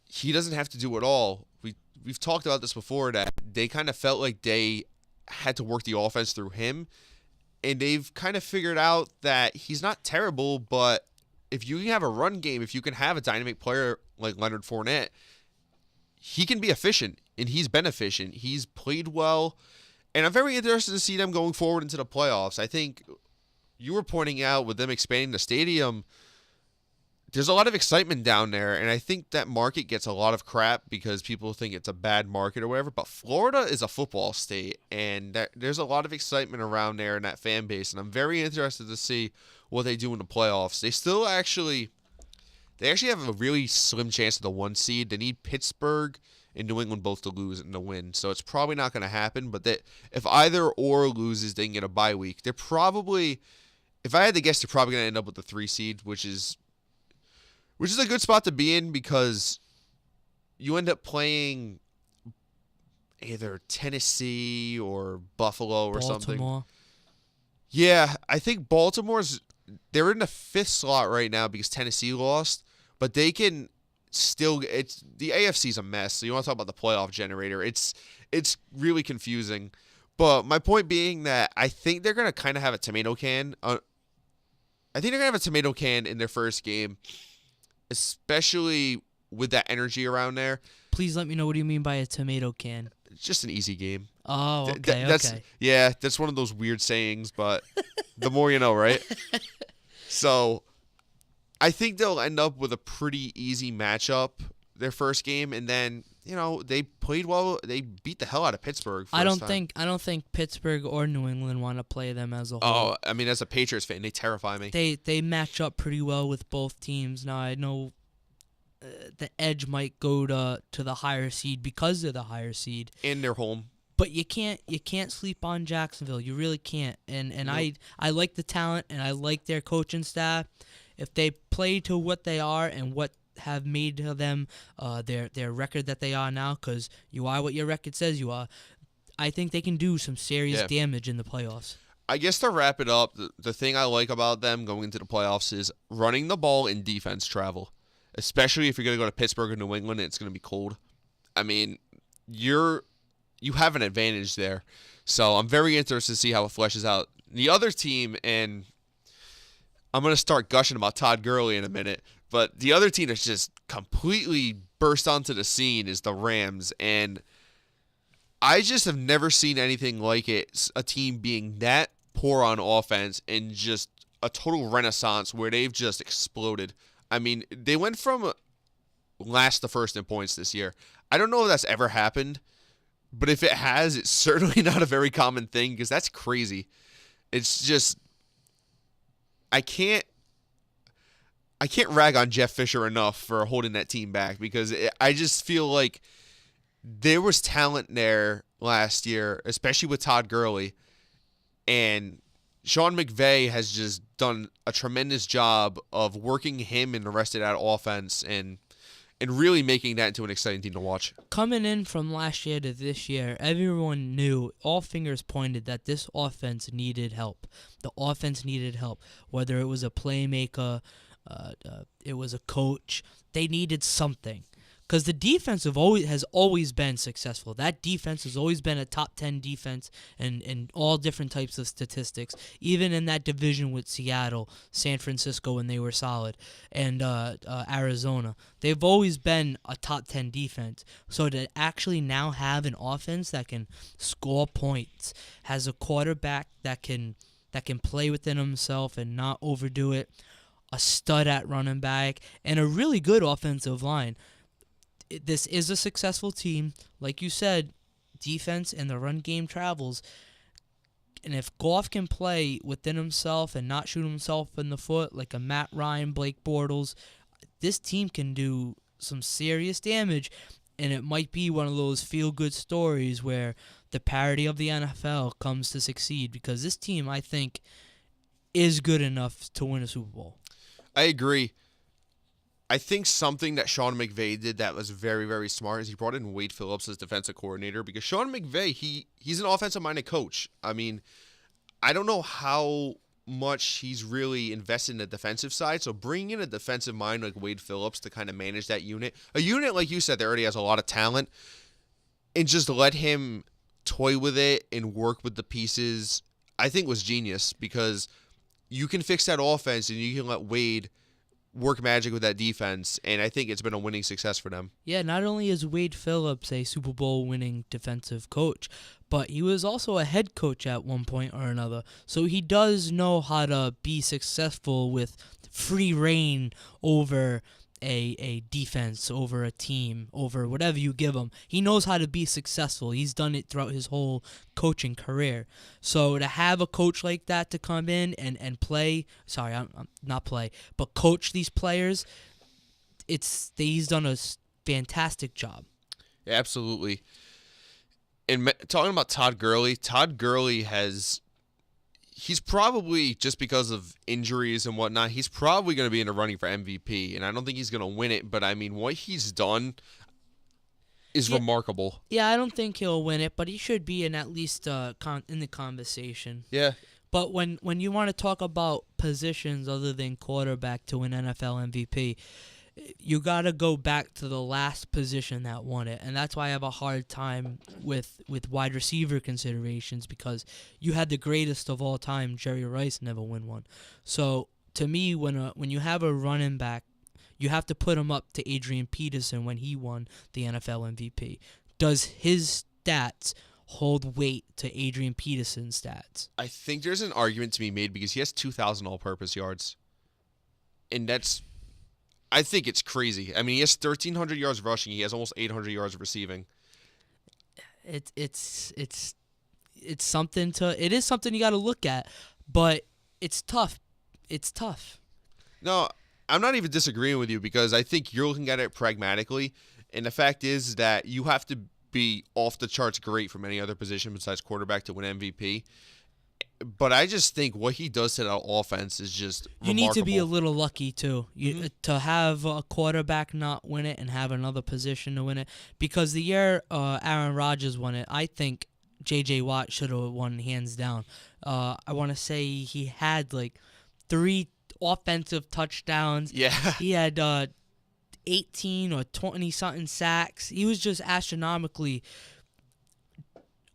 he doesn't have to do it all. We've talked about this before, that they kind of felt like they had to work the offense through him, and they've kind of figured out that he's not terrible, but if you have a run game, if you can have a dynamic player like Leonard Fournette, he can be efficient, and he's been efficient. He's played well, and I'm very interested to see them going forward into the playoffs. I think you were pointing out with them expanding the stadium, there's a lot of excitement down there, and I think that market gets a lot of crap because people think it's a bad market or whatever, but Florida is a football state, and there's a lot of excitement around there in that fan base, and I'm very interested to see what they do in the playoffs. They actually have a really slim chance of the 1 seed. They need Pittsburgh and New England both to lose and to win, so it's probably not going to happen, but if either or loses, they can get a bye week. They're probably, if I had to guess, they're probably going to end up with the 3 seed, which is a good spot to be in, because you end up playing either Tennessee or Buffalo or something. Baltimore. Yeah, I think they're in the 5th slot right now because Tennessee lost, but they can still. The AFC's a mess. So you want to talk about the playoff generator? It's really confusing. But my point being that I think they're gonna kind of have a tomato can. I think they're gonna have a tomato can in their first game, especially with that energy around there. Please let me know, what do you mean by a tomato can? It's just an easy game. Oh, okay, okay. Yeah, that's one of those weird sayings, but the more you know, right? So I think they'll end up with a pretty easy matchup their first game, and then they played well. They beat the hell out of Pittsburgh. I don't think Pittsburgh or New England want to play them as a whole. Oh, I mean, as a Patriots fan, they terrify me. They match up pretty well with both teams. Now I know the edge might go to the higher seed because they're the higher seed. In their home. But you can't sleep on Jacksonville. You really can't. And nope. I like the talent, and I like their coaching staff. If they play to what they are and what have made them their record that they are now, because you are what your record says you are, I think they can do some serious damage in the playoffs. I guess to wrap it up, the thing I like about them going into the playoffs is running the ball in defense travel, especially if you're going to go to Pittsburgh or New England and it's going to be cold. I mean, you have an advantage there. So I'm very interested to see how it fleshes out. The other team, and I'm going to start gushing about Todd Gurley in a minute, but the other team that's just completely burst onto the scene is the Rams, and I just have never seen anything like it, a team being that poor on offense and just a total renaissance where they've just exploded. I mean, they went from last to first in points this year. I don't know if that's ever happened But if it has, it's certainly not a very common thing because that's crazy. It's just I can't I can't rag on Jeff Fisher enough for holding that team back because I just feel like there was talent there last year, especially with Todd Gurley, and Sean McVay has just done a tremendous job of working him and the rest of that offense and really making that into an exciting team to watch. Coming in from last year to this year, everyone knew, all fingers pointed that this offense needed help. The offense needed help, whether it was a playmaker, it was a coach. They needed something. Because the defense has always been successful. That defense has always been a top 10 defense in all different types of statistics, even in that division with Seattle, San Francisco when they were solid, and Arizona. They've always been a top 10 defense. So to actually now have an offense that can score points, has a quarterback that can play within himself and not overdo it, a stud at running back, and a really good offensive line. This is a successful team. Like you said, defense and the run game travels. And if Goff can play within himself and not shoot himself in the foot like a Matt Ryan, Blake Bortles, this team can do some serious damage. And it might be one of those feel-good stories where the parity of the NFL comes to succeed. Because this team, I think, is good enough to win a Super Bowl. I agree. I think something that Sean McVay did that was very, very smart is he brought in Wade Phillips as defensive coordinator because Sean McVay, he's an offensive-minded coach. I mean, I don't know how much he's really invested in the defensive side, so bringing in a defensive mind like Wade Phillips to kind of manage that unit, a unit, like you said, that already has a lot of talent, and just let him toy with it and work with the pieces, I think was genius because you can fix that offense and you can let Wade work magic with that defense, and I think it's been a winning success for them. Yeah, not only is Wade Phillips a Super Bowl winning defensive coach, but he was also a head coach at one point or another. So he does know how to be successful with free reign over a defense, over a team, over whatever you give him. He knows how to be successful. He's done it throughout his whole coaching career. So to have a coach like that to come in and play, I'm not play, but coach these players, he's done a fantastic job. Yeah, absolutely. And talking about Todd Gurley he's probably, just because of injuries and whatnot, he's probably going to be in the running for MVP. And I don't think he's going to win it, but I mean, what he's done is remarkable. Yeah, I don't think he'll win it, but he should be in at least in the conversation. Yeah. But when you want to talk about positions other than quarterback to win NFL MVP, you got to go back to the last position that won it. And that's why I have a hard time with wide receiver considerations, because you had the greatest of all time, Jerry Rice, never win one. So to me, when you have a running back, you have to put him up to Adrian Peterson when he won the NFL MVP. Does his stats hold weight to Adrian Peterson's stats? I think there's an argument to be made because he has 2,000 all-purpose yards. And I think it's crazy. I mean, he has 1,300 yards rushing. He has almost 800 yards receiving. It's something it is something you got to look at, but it's tough. It's tough. No, I'm not even disagreeing with you because I think you're looking at it pragmatically, and the fact is that you have to be off the charts great from any other position besides quarterback to win MVP. But I just think what he does to that offense is just You remarkable. need to be a little lucky, too, to have a quarterback not win it and have another position to win it. Because the year Aaron Rodgers won it, I think J.J. Watt should have won hands down. I want to say he had like 3 offensive touchdowns. Yeah. He had 18 or 20-something sacks. He was just astronomically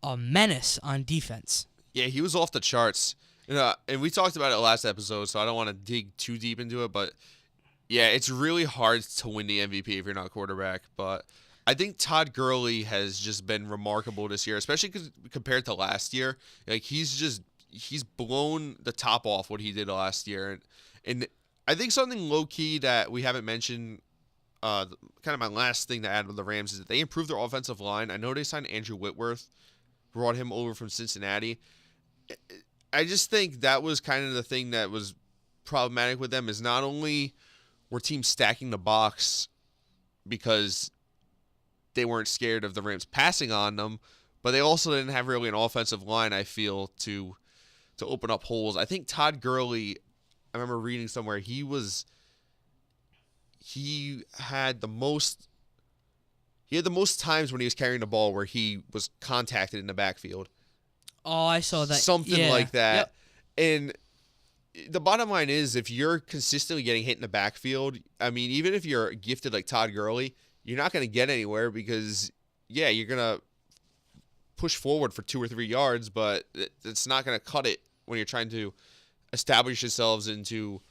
a menace on defense. Yeah, he was off the charts. And we talked about it last episode, so I don't want to dig too deep into it. But, yeah, it's really hard to win the MVP if you're not a quarterback. But I think Todd Gurley has just been remarkable this year, especially compared to last year. Like, he's blown the top off what he did last year. And I think something low-key that we haven't mentioned kind of my last thing to add with the Rams is that they improved their offensive line. I know they signed Andrew Whitworth, brought him over from Cincinnati. I just think that was kind of the thing that was problematic with them is not only were teams stacking the box because they weren't scared of the Rams passing on them, but they also didn't have really an offensive line, I feel, to open up holes. I think Todd Gurley, I remember reading somewhere, he had the most times when he was carrying the ball where he was contacted in the backfield. Oh, I saw that. Something like that. Yep. And the bottom line is if you're consistently getting hit in the backfield, I mean, even if you're gifted like Todd Gurley, you're not going to get anywhere because, yeah, you're going to push forward for 2 or 3 yards, but it's not going to cut it when you're trying to establish yourselves into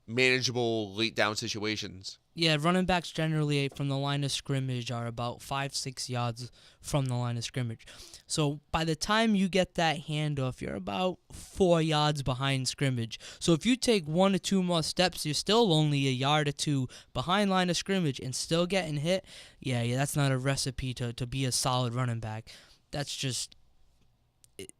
manageable late down situations. Yeah, running backs generally from the line of scrimmage are about 5-6 yards from the line of scrimmage. So by the time you get that handoff, you're about 4 yards behind scrimmage. So if you take 1 or 2 more steps, you're still only a yard or 2 behind line of scrimmage and still getting hit. Yeah, that's not a recipe to be a solid running back. That's just,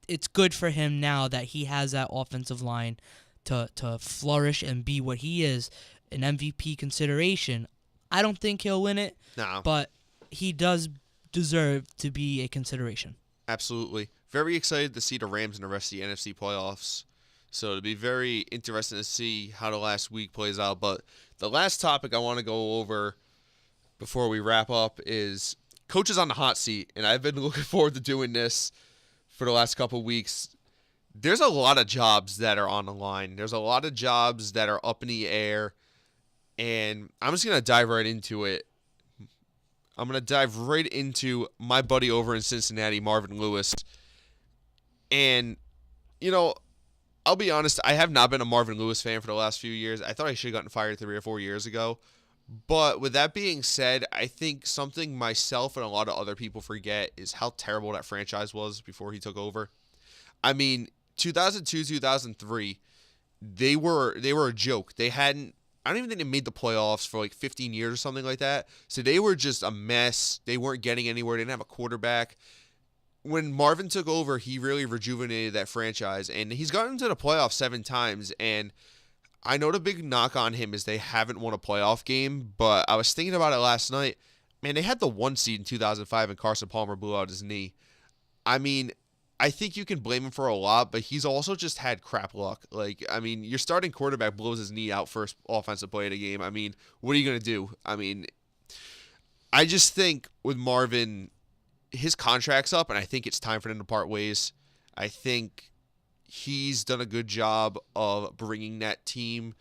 it's good for him now that he has that offensive line to flourish and be what he is, an MVP consideration. I don't think he'll win it, No. but he does deserve to be a consideration. Absolutely. Very excited to see the Rams in the rest of the NFC playoffs. So it'll be very interesting to see how the last week plays out. But the last topic I want to go over before we wrap up is coaches on the hot seat. And I've been looking forward to doing this for the last couple of weeks. There's a lot of jobs that are on the line. There's a lot of jobs that are up in the air. And I'm just going to dive right into it. I'm going to dive right into my buddy over in Cincinnati, Marvin Lewis. And, you know, I'll be honest, I have not been a Marvin Lewis fan for the last few years. I thought I should have gotten fired 3 or 4 years ago. But with that being said, I think something myself and a lot of other people forget is how terrible that franchise was before he took over. I mean, 2002, 2003, they were a joke. I don't even think they made the playoffs for like 15 years or something like that. So they were just a mess. They weren't getting anywhere. They didn't have a quarterback. When Marvin took over, he really rejuvenated that franchise. And he's gotten to the playoffs 7 times. And I know the big knock on him is they haven't won a playoff game. But I was thinking about it last night. Man, they had the 1 seed in 2005 and Carson Palmer blew out his knee. I mean, I think you can blame him for a lot, but he's also just had crap luck. Like, I mean, your starting quarterback blows his knee out first offensive play of the game. I mean, what are you going to do? I mean, I just think with Marvin, his contract's up, and I think it's time for them to part ways. I think he's done a good job of bringing that team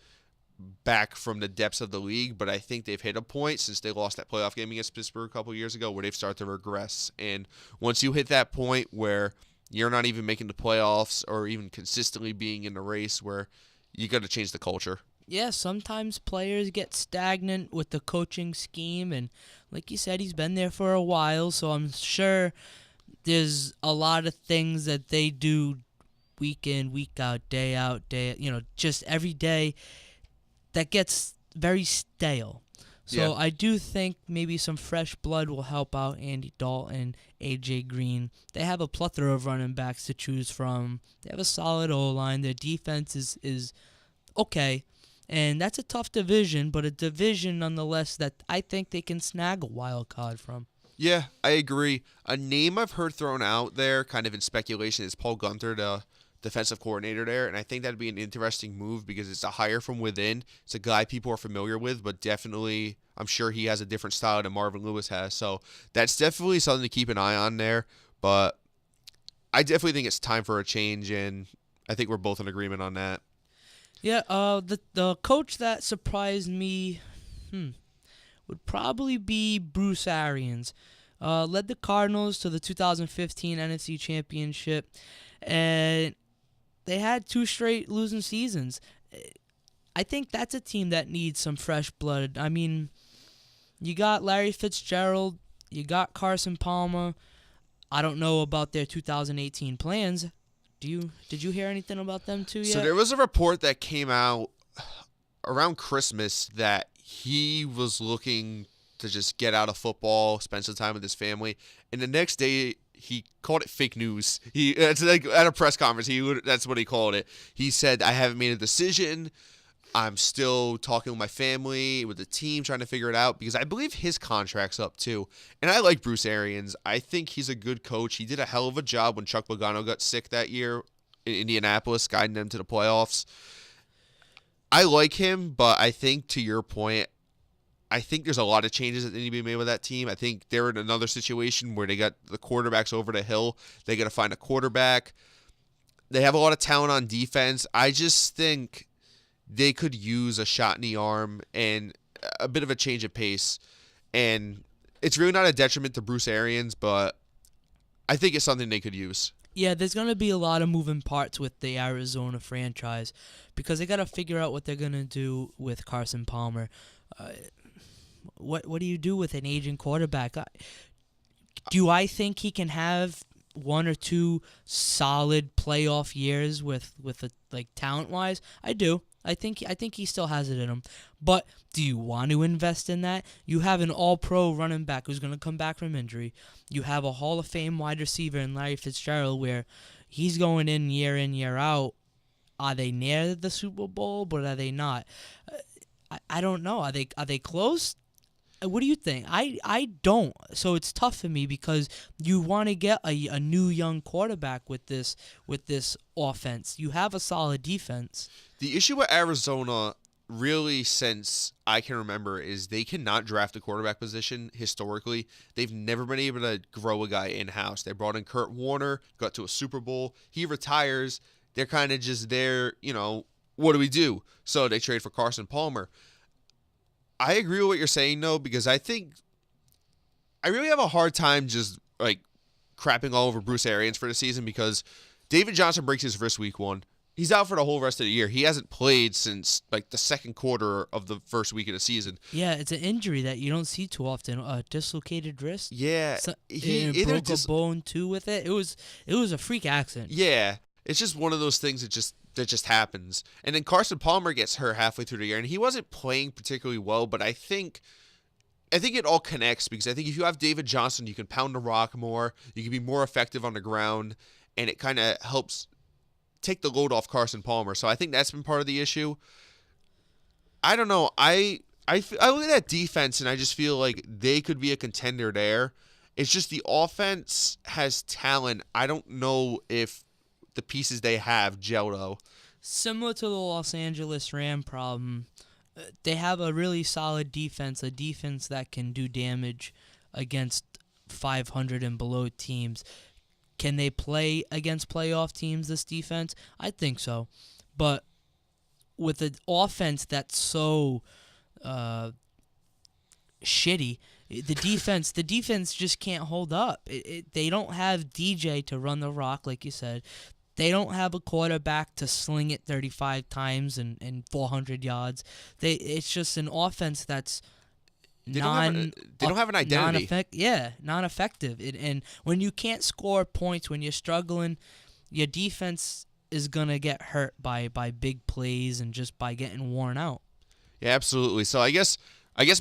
back from the depths of the league, but I think they've hit a point since they lost that playoff game against Pittsburgh a couple of years ago where they've started to regress. And once you hit that point where you're not even making the playoffs or even consistently being in the race, where you got to change the culture. Yeah, sometimes players get stagnant with the coaching scheme, and like you said, he's been there for a while, so I'm sure there's a lot of things that they do week in, week out, day, just every day that gets very stale. So Yeah. I do think maybe some fresh blood will help out Andy Dalton, A.J. Green. They have a plethora of running backs to choose from. They have a solid O-line. Their defense is okay. And that's a tough division, but a division nonetheless that I think they can snag a wild card from. Yeah, I agree. A name I've heard thrown out there, kind of in speculation, is Paul Gunther, the defensive coordinator there, and I think that'd be an interesting move because it's a hire from within. It's a guy people are familiar with, but definitely I'm sure he has a different style than Marvin Lewis has. So that's definitely something to keep an eye on there. But I definitely think it's time for a change, and I think we're both in agreement on that. Yeah, the coach that surprised me would probably be Bruce Arians. Led the Cardinals to the 2015 NFC Championship, and they had 2 straight losing seasons. I think that's a team that needs some fresh blood. I mean, you got Larry Fitzgerald, you got Carson Palmer. I don't know about their 2018 plans. Did you hear anything about them too yet? So there was a report that came out around Christmas that he was looking to just get out of football, spend some time with his family, and the next day he called it fake news. It's like at a press conference. That's what he called it. He said, "I haven't made a decision. I'm still talking with my family, with the team, trying to figure it out," because I believe his contract's up too. And I like Bruce Arians. I think he's a good coach. He did a hell of a job when Chuck Pagano got sick that year in Indianapolis, guiding them to the playoffs. I like him, but I think, to your point, I think there's a lot of changes that need to be made with that team. I think they're in another situation where they got the quarterbacks over the hill. They got to find a quarterback. They have a lot of talent on defense. I just think they could use a shot in the arm and a bit of a change of pace. And it's really not a detriment to Bruce Arians, but I think it's something they could use. Yeah, there's going to be a lot of moving parts with the Arizona franchise because they got to figure out what they're going to do with Carson Palmer. What do you do with an aging quarterback? Do I think he can have one or two solid playoff years with like talent-wise? I do. I think he still has it in him. But do you want to invest in that? You have an all-pro running back who's going to come back from injury. You have a Hall of Fame wide receiver in Larry Fitzgerald where he's going in, year out. Are they near the Super Bowl, but are they not? I don't know. Are they close? What do you think? I don't. So it's tough for me because you want to get a new young quarterback with this offense. You have a solid defense. The issue with Arizona, really, since I can remember, is they cannot draft a quarterback position historically. They've never been able to grow a guy in-house. They brought in Kurt Warner, got to a Super Bowl. He retires. They're kind of just there, what do we do? So they trade for Carson Palmer. I agree with what you're saying, though, because I think I really have a hard time just, crapping all over Bruce Arians for the season because David Johnson breaks his wrist week 1. He's out for the whole rest of the year. He hasn't played since, the second quarter of the first week of the season. Yeah, it's an injury that you don't see too often. A dislocated wrist. Yeah. He broke a bone, too, with it. It was a freak accident. Yeah. It's just one of those things that just happens. And then Carson Palmer gets hurt halfway through the year, and he wasn't playing particularly well, but I think it all connects because I think if you have David Johnson, you can pound the rock more, you can be more effective on the ground, and it kind of helps take the load off Carson Palmer. So I think that's been part of the issue. I don't know. I look at that defense, and I just feel like they could be a contender there. It's just the offense has talent. I don't know if the pieces they have gel, though. Similar to the Los Angeles Ram problem, they have a really solid defense, a defense that can do damage against 500 and below teams. Can they play against playoff teams, this defense? I think so. But with an offense that's so shitty, the defense just can't hold up. They don't have DJ to run the rock, like you said. They don't have a quarterback to sling it 35 times and 400 yards. It's just an offense that's they don't have an identity. Non-effective. And when you can't score points, when you're struggling, your defense is gonna get hurt by big plays and just by getting worn out. Yeah, absolutely. So I guess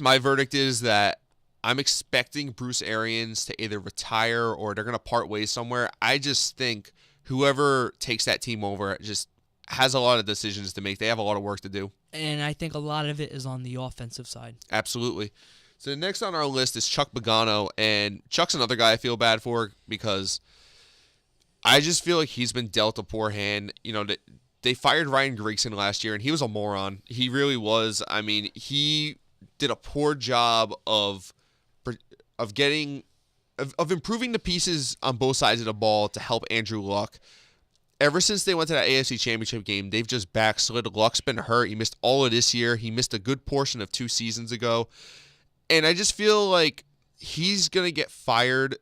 my verdict is that I'm expecting Bruce Arians to either retire or they're gonna part ways somewhere. I just think whoever takes that team over just has a lot of decisions to make. They have a lot of work to do. And I think a lot of it is on the offensive side. Absolutely. So next on our list is Chuck Pagano, and Chuck's another guy I feel bad for because I just feel like he's been dealt a poor hand. They fired Ryan Grigson last year, and he was a moron. He really was. I mean, he did a poor job of improving the pieces on both sides of the ball to help Andrew Luck. Ever since they went to that AFC Championship game, they've just backslid. Luck's been hurt. He missed all of this year. He missed a good portion of 2 seasons ago. And I just feel like he's going to get fired,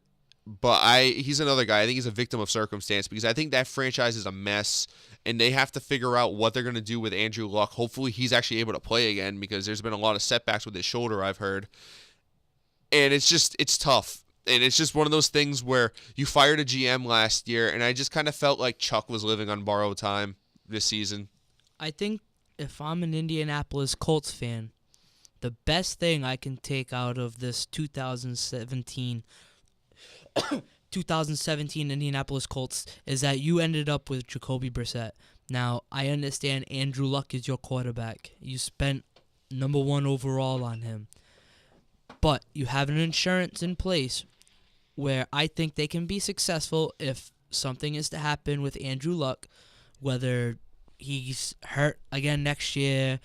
but he's another guy. I think he's a victim of circumstance because I think that franchise is a mess, and they have to figure out what they're going to do with Andrew Luck. Hopefully he's actually able to play again because there's been a lot of setbacks with his shoulder, I've heard. And it's tough. And it's just one of those things where you fired a GM last year, and I just kind of felt like Chuck was living on borrowed time this season. I think if I'm an Indianapolis Colts fan, the best thing I can take out of this 2017 Indianapolis Colts is that you ended up with Jacoby Brissett. Now, I understand Andrew Luck is your quarterback. You spent number 1 overall on him. But you have an insurance in place where I think they can be successful if something is to happen with Andrew Luck, whether he's hurt again next year.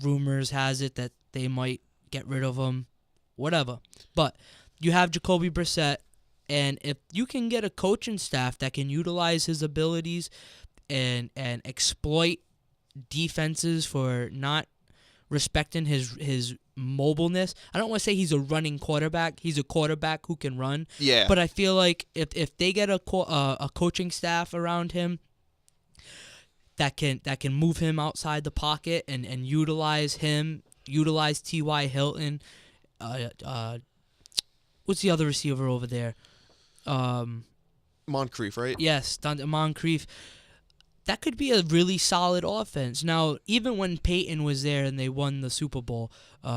Rumors has it that they might get rid of him, whatever. But you have Jacoby Brissett, and if you can get a coaching staff that can utilize his abilities and exploit defenses for not respecting his mobileness. I don't want to say he's a running quarterback. He's a quarterback who can run. Yeah. But I feel like if they get a coaching staff around him that can move him outside the pocket and utilize him, utilize T.Y. Hilton, what's the other receiver over there? Moncrief, right? Yes, Moncrief. That could be a really solid offense. Now, even when Peyton was there and they won the Super Bowl,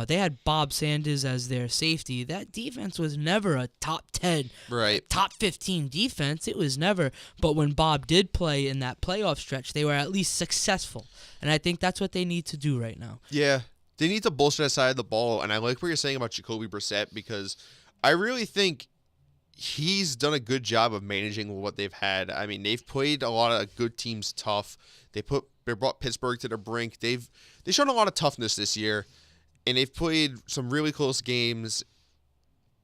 they had Bob Sanders as their safety. That defense was never a top 10, Right. top 15 defense. It was never. But when Bob did play in that playoff stretch, they were at least successful. And I think that's what they need to do right now. Yeah. They need to bolster that side of the ball. And I like what you're saying about Jacoby Brissett because I really think he's done a good job of managing what they've had. I mean, they've played a lot of good teams tough. They brought Pittsburgh to the brink. They've shown a lot of toughness this year, and they've played some really close games.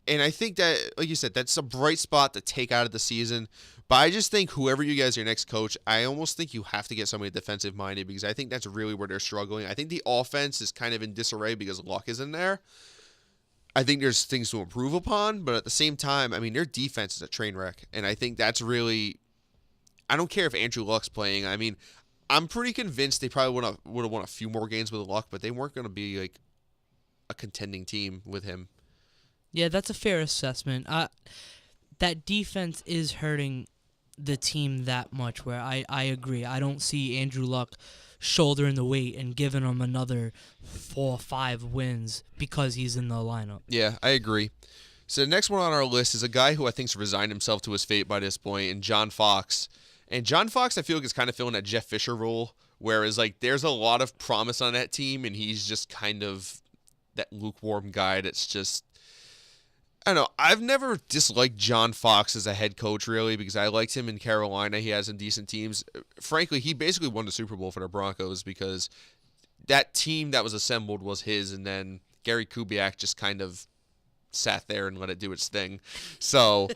And I think that, like you said, that's a bright spot to take out of the season. But I just think whoever you guys are your next coach, I almost think you have to get somebody defensive minded because I think that's really where they're struggling. I think the offense is kind of in disarray because Luck is in there. I think there's things to improve upon, but at the same time, I mean, their defense is a train wreck, and I think that's really. I don't care if Andrew Luck's playing. I mean, I'm pretty convinced they probably would have won a few more games with Luck, but they weren't going to be like a contending team with him. Yeah, that's a fair assessment. That defense is hurting the team that much where I agree. I don't see Andrew Luck shouldering the weight and giving him another 4 or 5 wins because he's in the lineup. Yeah, I agree. So the next one on our list is a guy who I think's resigned himself to his fate by this point, and John Fox. And John Fox, I feel like, is kind of filling that Jeff Fisher role, whereas like there's a lot of promise on that team, and he's just kind of that lukewarm guy that's just. I don't know. I've never disliked John Fox as a head coach, really, because I liked him in Carolina. He has some decent teams. Frankly, he basically won the Super Bowl for the Broncos because that team that was assembled was his, and then Gary Kubiak just kind of sat there and let it do its thing. So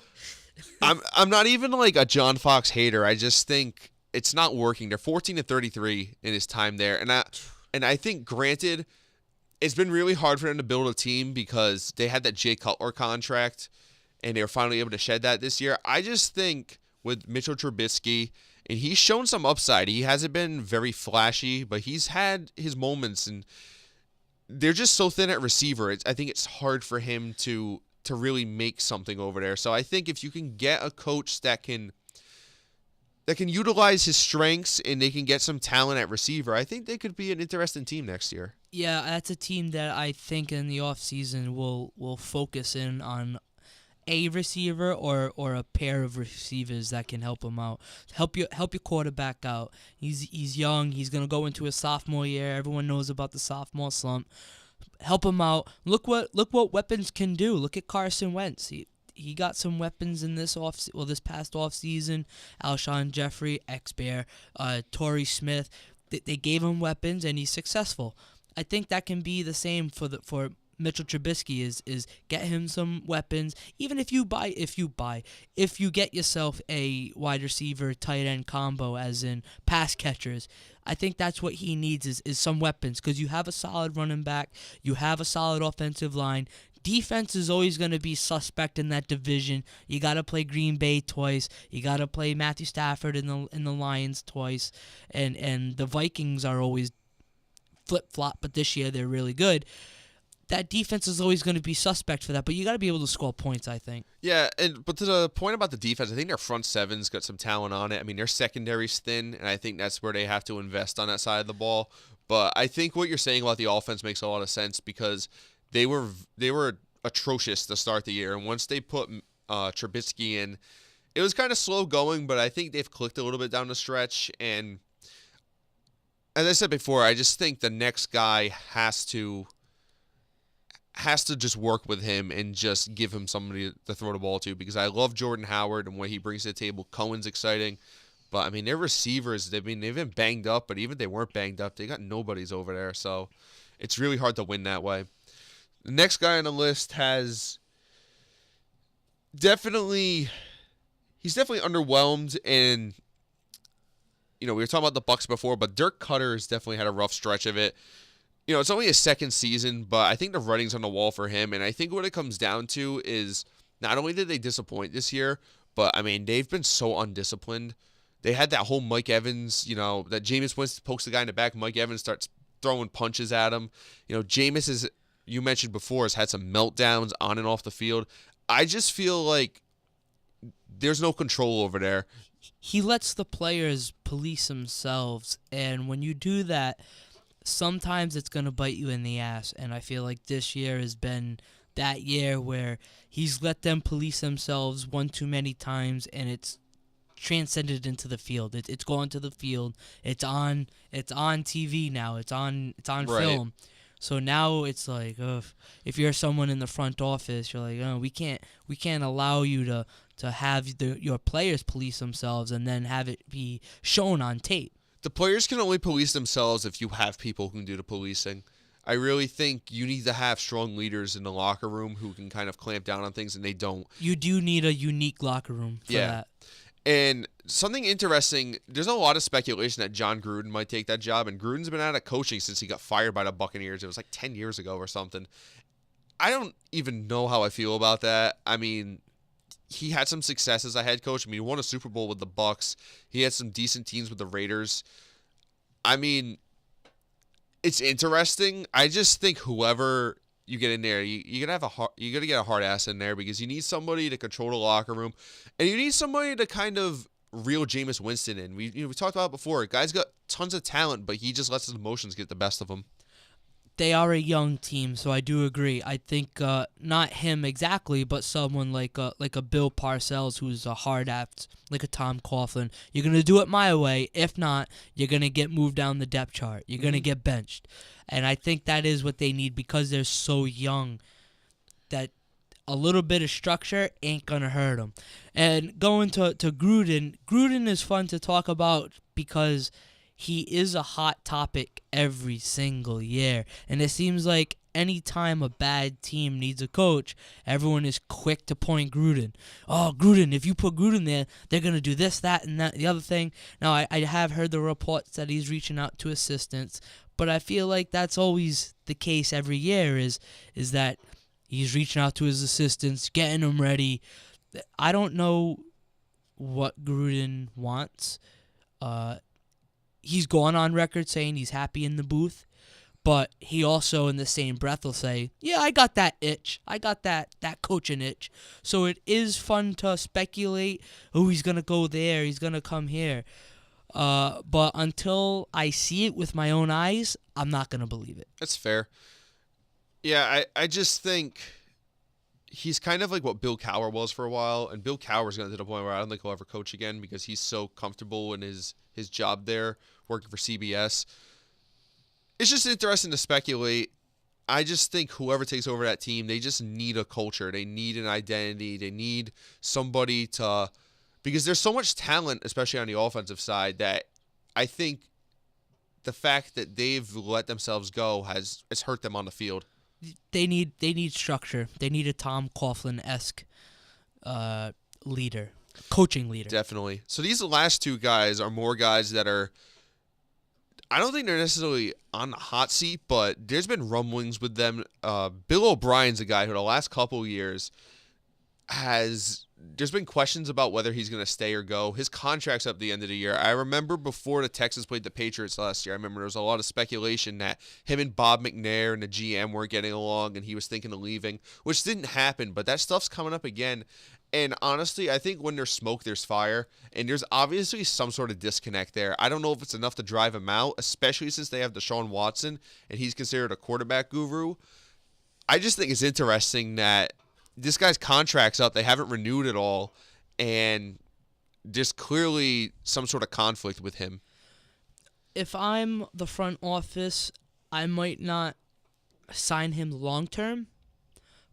I'm not even like a John Fox hater. I just think it's not working. They're 14-33 in his time there, and I think, granted, it's been really hard for them to build a team because they had that Jay Cutler contract, and they were finally able to shed that this year. I just think with Mitchell Trubisky, and he's shown some upside. He hasn't been very flashy, but he's had his moments, and they're just so thin at receiver. I think it's hard for him to really make something over there. So I think if you can get a coach that can utilize his strengths and they can get some talent at receiver, I think they could be an interesting team next year. Yeah, that's a team that I think in the offseason will focus in on a receiver or a pair of receivers that can help him out. Help your quarterback out. He's young. He's going to go into his sophomore year. Everyone knows about the sophomore slump. Help him out. Look what weapons can do. Look at Carson Wentz. He got some weapons in this past offseason. Alshon Jeffrey, ex-Bear, Torrey Smith. They gave him weapons and he's successful. I think that can be the same for Mitchell Trubisky is get him some weapons. Even if you get yourself a wide receiver tight end combo as in pass catchers, I think that's what he needs is some weapons because you have a solid running back, you have a solid offensive line. Defense is always going to be suspect in that division. You got to play Green Bay twice. You got to play Matthew Stafford in the Lions twice, and the Vikings are always flip-flop, but this year they're really good. that defense is always going to be suspect for that. But you got to be able to score points, I think. Yeah, but to the point about the defense, I think their front seven's got some talent on it. I mean, their secondary's thin, and I think that's where they have to invest on that side of the ball. But I think what you're saying about the offense makes a lot of sense because they were atrocious to start the year, and once they put Trubisky in, it was kind of slow going. But I think they've clicked a little bit down the stretch, and as I said before, I just think the next guy has to just work with him and just give him somebody to throw the ball to because I love Jordan Howard and what he brings to the table. Cohen's exciting. But, I mean, their receivers, they've been banged up, but even if they weren't banged up, they got nobodies over there. So it's really hard to win that way. The next guy on the list he's definitely underwhelmed. And, we were talking about the Bucs before, but Dirk Cutter has definitely had a rough stretch of it. It's only his second season, but I think the writing's on the wall for him. And I think what it comes down to is not only did they disappoint this year, but, I mean, they've been so undisciplined. They had that whole Mike Evans, that Jameis Winston pokes the guy in the back. Mike Evans starts throwing punches at him. Jameis, as you mentioned before, has had some meltdowns on and off the field. I just feel like there's no control over there. He lets the players police themselves, and when you do that, sometimes it's going to bite you in the ass. And I feel like this year has been that year where he's let them police themselves one too many times, and it's transcended into the field. It's gone to the field. It's on TV now. It's on Right. film. So now it's like, if you're someone in the front office, you're like, we can't allow you to have your players police themselves and then have it be shown on tape. The players can only police themselves if you have people who can do the policing. I really think you need to have strong leaders in the locker room who can kind of clamp down on things, and they don't. You do need a unique locker room for that. And something interesting, there's a lot of speculation that John Gruden might take that job, and Gruden's been out of coaching since he got fired by the Buccaneers. It was like 10 years ago or something. I don't even know how I feel about that. I mean, he had some success as a head coach. I mean, he won a Super Bowl with the Bucs. He had some decent teams with the Raiders. I mean, it's interesting. I just think whoever you get in there, you gotta get a hard ass in there because you need somebody to control the locker room, and you need somebody to kind of reel Jameis Winston in. We talked about it before. Guy's got tons of talent, but he just lets his emotions get the best of him. They are a young team, so I do agree. I think not him exactly, but someone like a Bill Parcells, who's a hard ass, like a Tom Coughlin. You're gonna do it my way. If not, you're gonna get moved down the depth chart. You're gonna get benched, and I think that is what they need because they're so young. That a little bit of structure ain't gonna hurt them. And going to Gruden is fun to talk about because he is a hot topic every single year. And it seems like any time a bad team needs a coach, everyone is quick to point Gruden. Oh, Gruden, if you put Gruden there, they're going to do this, that, and that, the other thing. Now, I have heard the reports that he's reaching out to assistants, but I feel like that's always the case every year is that he's reaching out to his assistants, getting them ready. I don't know what Gruden wants. He's gone on record saying he's happy in the booth, but he also in the same breath will say, yeah, I got that itch. I got that coaching itch. So it is fun to speculate, he's going to go there, he's going to come here. But until I see it with my own eyes, I'm not going to believe it. That's fair. Yeah, I just think he's kind of like what Bill Cowher was for a while, and Bill Cowher's going to the point where I don't think he'll ever coach again because he's so comfortable in his job there, working for CBS. It's just interesting to speculate. I just think whoever takes over that team, they just need a culture. They need an identity. They need somebody to... Because there's so much talent, especially on the offensive side, that I think the fact that they've let themselves go has hurt them on the field. They need structure. They need a Tom Coughlin-esque leader, coaching leader. Definitely. So these last two guys are more guys that are, I don't think they're necessarily on the hot seat, but there's been rumblings with them. Bill O'Brien's a guy who the last couple of years there's been questions about whether he's going to stay or go. His contract's up at the end of the year. I remember before the Texans played the Patriots last year, I remember there was a lot of speculation that him and Bob McNair and the GM weren't getting along and he was thinking of leaving, which didn't happen, but that stuff's coming up again. And honestly, I think when there's smoke, there's fire. And there's obviously some sort of disconnect there. I don't know if it's enough to drive him out, especially since they have Deshaun Watson and he's considered a quarterback guru. I just think it's interesting that this guy's contract's up. They haven't renewed it all. And there's clearly some sort of conflict with him. If I'm the front office, I might not sign him long term,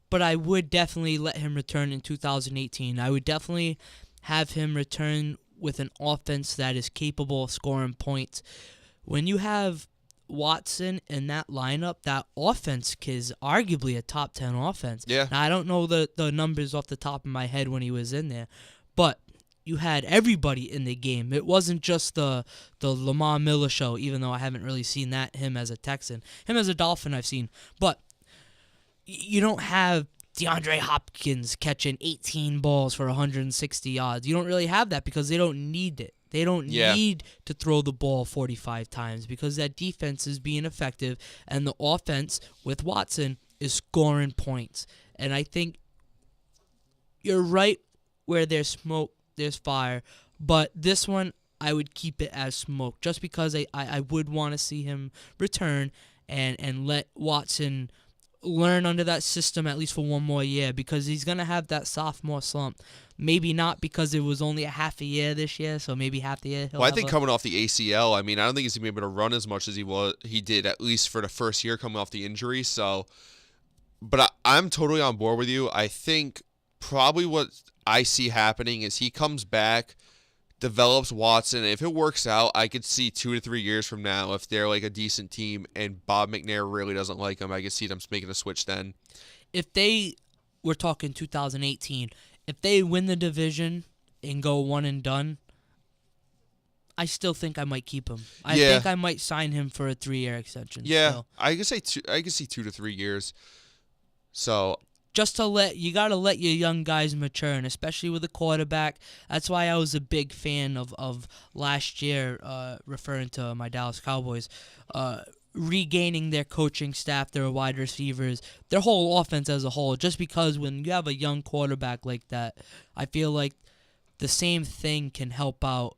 but I would definitely let him return in 2018. I would definitely have him return with an offense that is capable of scoring points. When you have Watson in that lineup, that offense is arguably a top 10 offense. Yeah. Now, I don't know the numbers off the top of my head when he was in there, but you had everybody in the game. It wasn't just the Lamar Miller show, even though I haven't really seen him as a Texan. Him as a Dolphin I've seen. But you don't have DeAndre Hopkins catching 18 balls for 160 yards. You don't really have that because they don't need it. They don't need to throw the ball 45 times because that defense is being effective and the offense with Watson is scoring points. And I think you're right where there's smoke, there's fire. But this one, I would keep it as smoke just because I would want to see him return and let Watson learn under that system at least for one more year because he's going to have that sophomore slump. Maybe not because it was only a half a year this year, so maybe half the year. I think coming off the ACL, I mean, I don't think he's going to be able to run as much as he did, at least for the first year coming off the injury. So, but I'm totally on board with you. I think probably what I see happening is he comes back, develops Watson. And if it works out, I could see 2 to 3 years from now, if they're like a decent team and Bob McNair really doesn't like him, I could see them making a switch then. If we're talking 2018, if they win the division and go one and done, I still think I might keep him. I think I might sign him for a 3-year extension. Yeah, still. I could see 2 to 3 years. So just you got to let your young guys mature, and especially with a quarterback. That's why I was a big fan of last year, referring to my Dallas Cowboys, regaining their coaching staff, their wide receivers, their whole offense as a whole. Just because when you have a young quarterback like that, I feel like the same thing can help out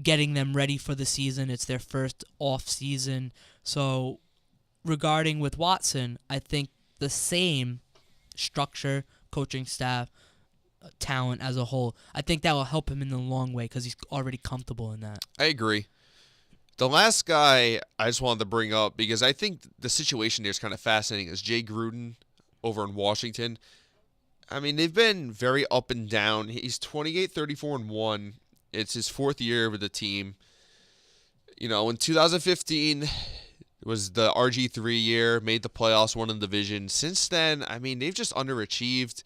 getting them ready for the season. It's their first off season. So regarding with Watson, I think the same structure, coaching staff, talent as a whole, I think that will help him in the long way because he's already comfortable in that. I agree. The last guy I just wanted to bring up, because I think the situation there is kind of fascinating, is Jay Gruden over in Washington. I mean, they've been very up and down. He's 28-34-1. It's his 4th year with the team. You know, in 2015, it was the RG3 year, made the playoffs, won the division. Since then, I mean, they've just underachieved.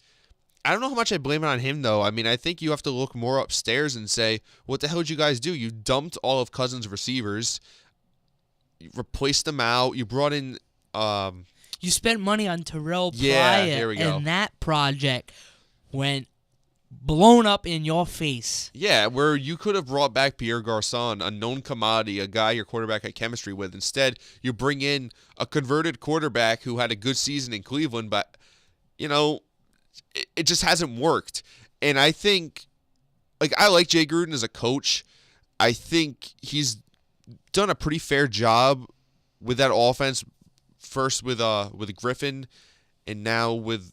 I don't know how much I blame it on him, though. I mean, I think you have to look more upstairs and say, what the hell did you guys do? You dumped all of Cousins' receivers. You replaced them out. You brought in... you spent money on Terrell Pryor, there we go. And that project went blown up in your face. Yeah, where you could have brought back Pierre Garçon, a known commodity, a guy your quarterback had chemistry with. Instead, you bring in a converted quarterback who had a good season in Cleveland, but, you know... It just hasn't worked. And I think, like, I like Jay Gruden as a coach. I think he's done a pretty fair job with that offense. First with Griffin, and now with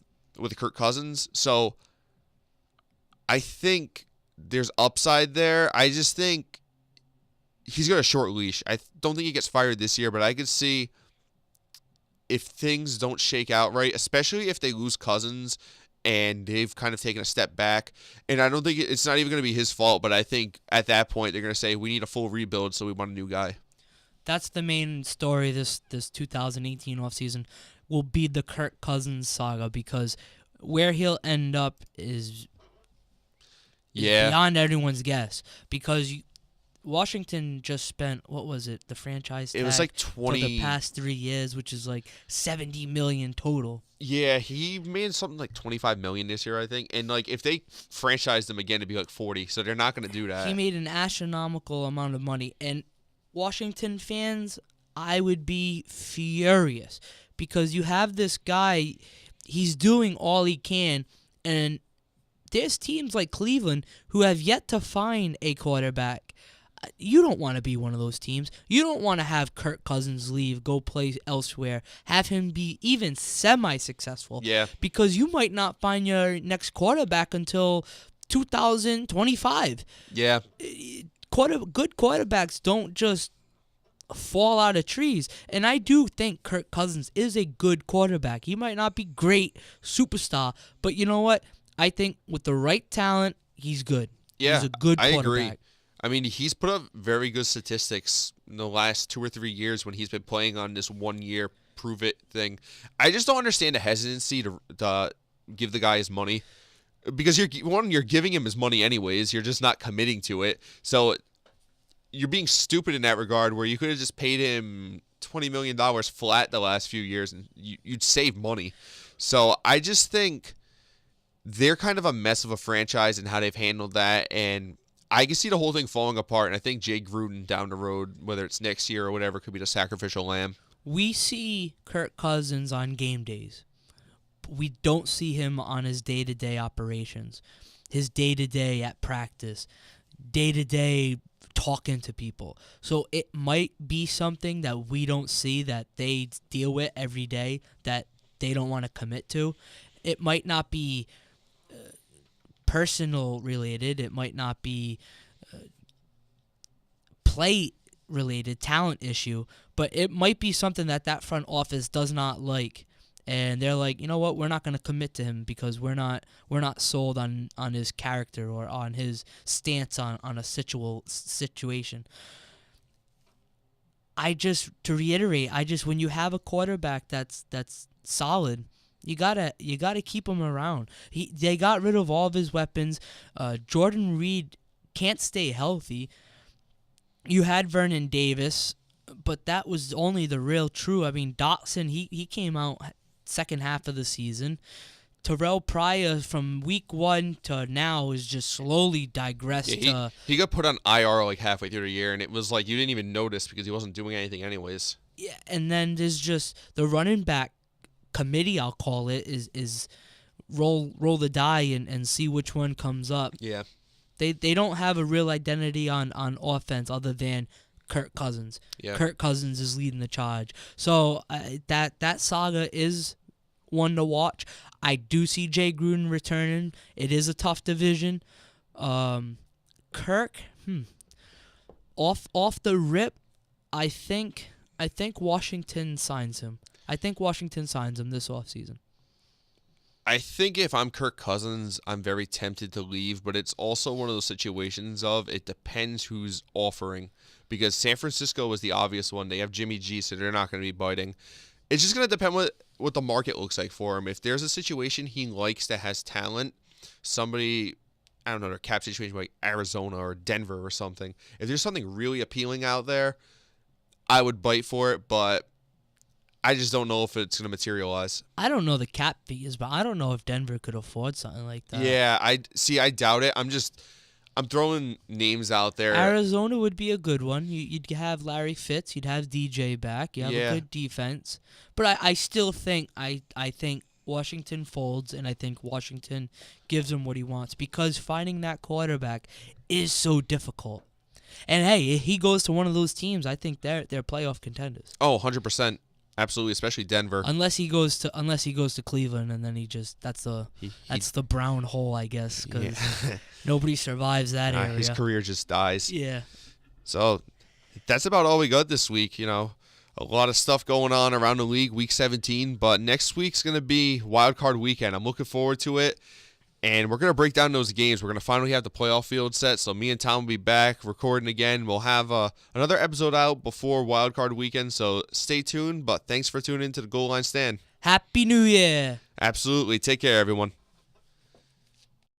Kirk Cousins. So I think there's upside there. I just think he's got a short leash. I don't think he gets fired this year, but I could see if things don't shake out right, especially if they lose Cousins and they've kind of taken a step back. And I don't think it's not even going to be his fault, but I think at that point they're going to say, we need a full rebuild, so we want a new guy. That's the main story this 2018 offseason will be the Kirk Cousins saga, because where he'll end up is beyond everyone's guess. Because Washington just spent, what was it, the franchise tag It was like for the 20. past 3 years, which is like 70 million total. Yeah, he made something like 25 million this year, I think. And like if they franchised him again, it'd be like 40. So they're not going to do that. He made an astronomical amount of money, and Washington fans, I would be furious because you have this guy, he's doing all he can, and there's teams like Cleveland who have yet to find a quarterback. You don't want to be one of those teams. You don't want to have Kirk Cousins leave, go play elsewhere, have him be even semi-successful. Yeah. Because you might not find your next quarterback until 2025. Yeah. Good quarterbacks don't just fall out of trees. And I do think Kirk Cousins is a good quarterback. He might not be great, superstar, but you know what? I think with the right talent, he's good. Yeah. He's a good I quarterback. agree. I mean, he's put up very good statistics in the last 2 or 3 years when he's been playing on this 1 year prove it thing. I just don't understand the hesitancy to give the guy his money, because you're giving him his money anyways. You're just not committing to it. So you're being stupid in that regard, where you could have just paid him $20 million flat the last few years and you'd save money. So I just think they're kind of a mess of a franchise in how they've handled that, and I can see the whole thing falling apart, and I think Jay Gruden down the road, whether it's next year or whatever, could be the sacrificial lamb. We see Kirk Cousins on game days. We don't see him on his day-to-day operations, his day-to-day at practice, day-to-day talking to people. So it might be something that we don't see that they deal with every day that they don't want to commit to. It might not be personal related. It might not be play related, talent issue, but it might be something that front office does not like, and they're like, you know what, we're not going to commit to him because we're not sold on his character or on his stance on a situation. To reiterate, when you have a quarterback that's solid, you gotta keep him around. They got rid of all of his weapons. Jordan Reed can't stay healthy. You had Vernon Davis, but that was only the real true. I mean, Dotson, he came out second half of the season. Terrell Pryor from week 1 to now is just slowly digressed. Yeah, he got put on IR like halfway through the year, and it was like you didn't even notice because he wasn't doing anything anyways. Yeah, and then there's just the running back committee, I'll call it, is roll the die and see which one comes up. Yeah. They don't have a real identity on offense other than Kirk Cousins. Yeah. Kirk Cousins is leading the charge. So that saga is one to watch. I do see Jay Gruden returning. It is a tough division. Kirk, off the rip, I think Washington signs him. I think Washington signs him this offseason. I think if I'm Kirk Cousins, I'm very tempted to leave, but it's also one of those situations of it depends who's offering, because San Francisco was the obvious one. They have Jimmy G, so they're not going to be biting. It's just going to depend what the market looks like for him. If there's a situation he likes that has talent, somebody, I don't know, their cap situation like Arizona or Denver or something, if there's something really appealing out there, I would bite for it, but I just don't know if it's going to materialize. I don't know the cap fees, but I don't know if Denver could afford something like that. Yeah, I doubt it. I'm throwing names out there. Arizona would be a good one. You'd have Larry Fitz. You'd have DJ back. You have a good defense. But I still think I think Washington folds, and I think Washington gives him what he wants, because finding that quarterback is so difficult. And hey, if he goes to one of those teams, I think they're playoff contenders. Oh, 100%. Absolutely, especially Denver. Unless he goes to Cleveland, and then that's the brown hole, I guess, because nobody survives that area. His career just dies. Yeah. So that's about all we got this week. You know, a lot of stuff going on around the league, week 17. But next week's gonna be Wild Card Weekend. I'm looking forward to it. And we're going to break down those games. We're going to finally have the playoff field set. So me and Tom will be back recording again. We'll have another episode out before Wild Card Weekend. So stay tuned. But thanks for tuning into the Goal Line Stand. Happy New Year. Absolutely. Take care, everyone.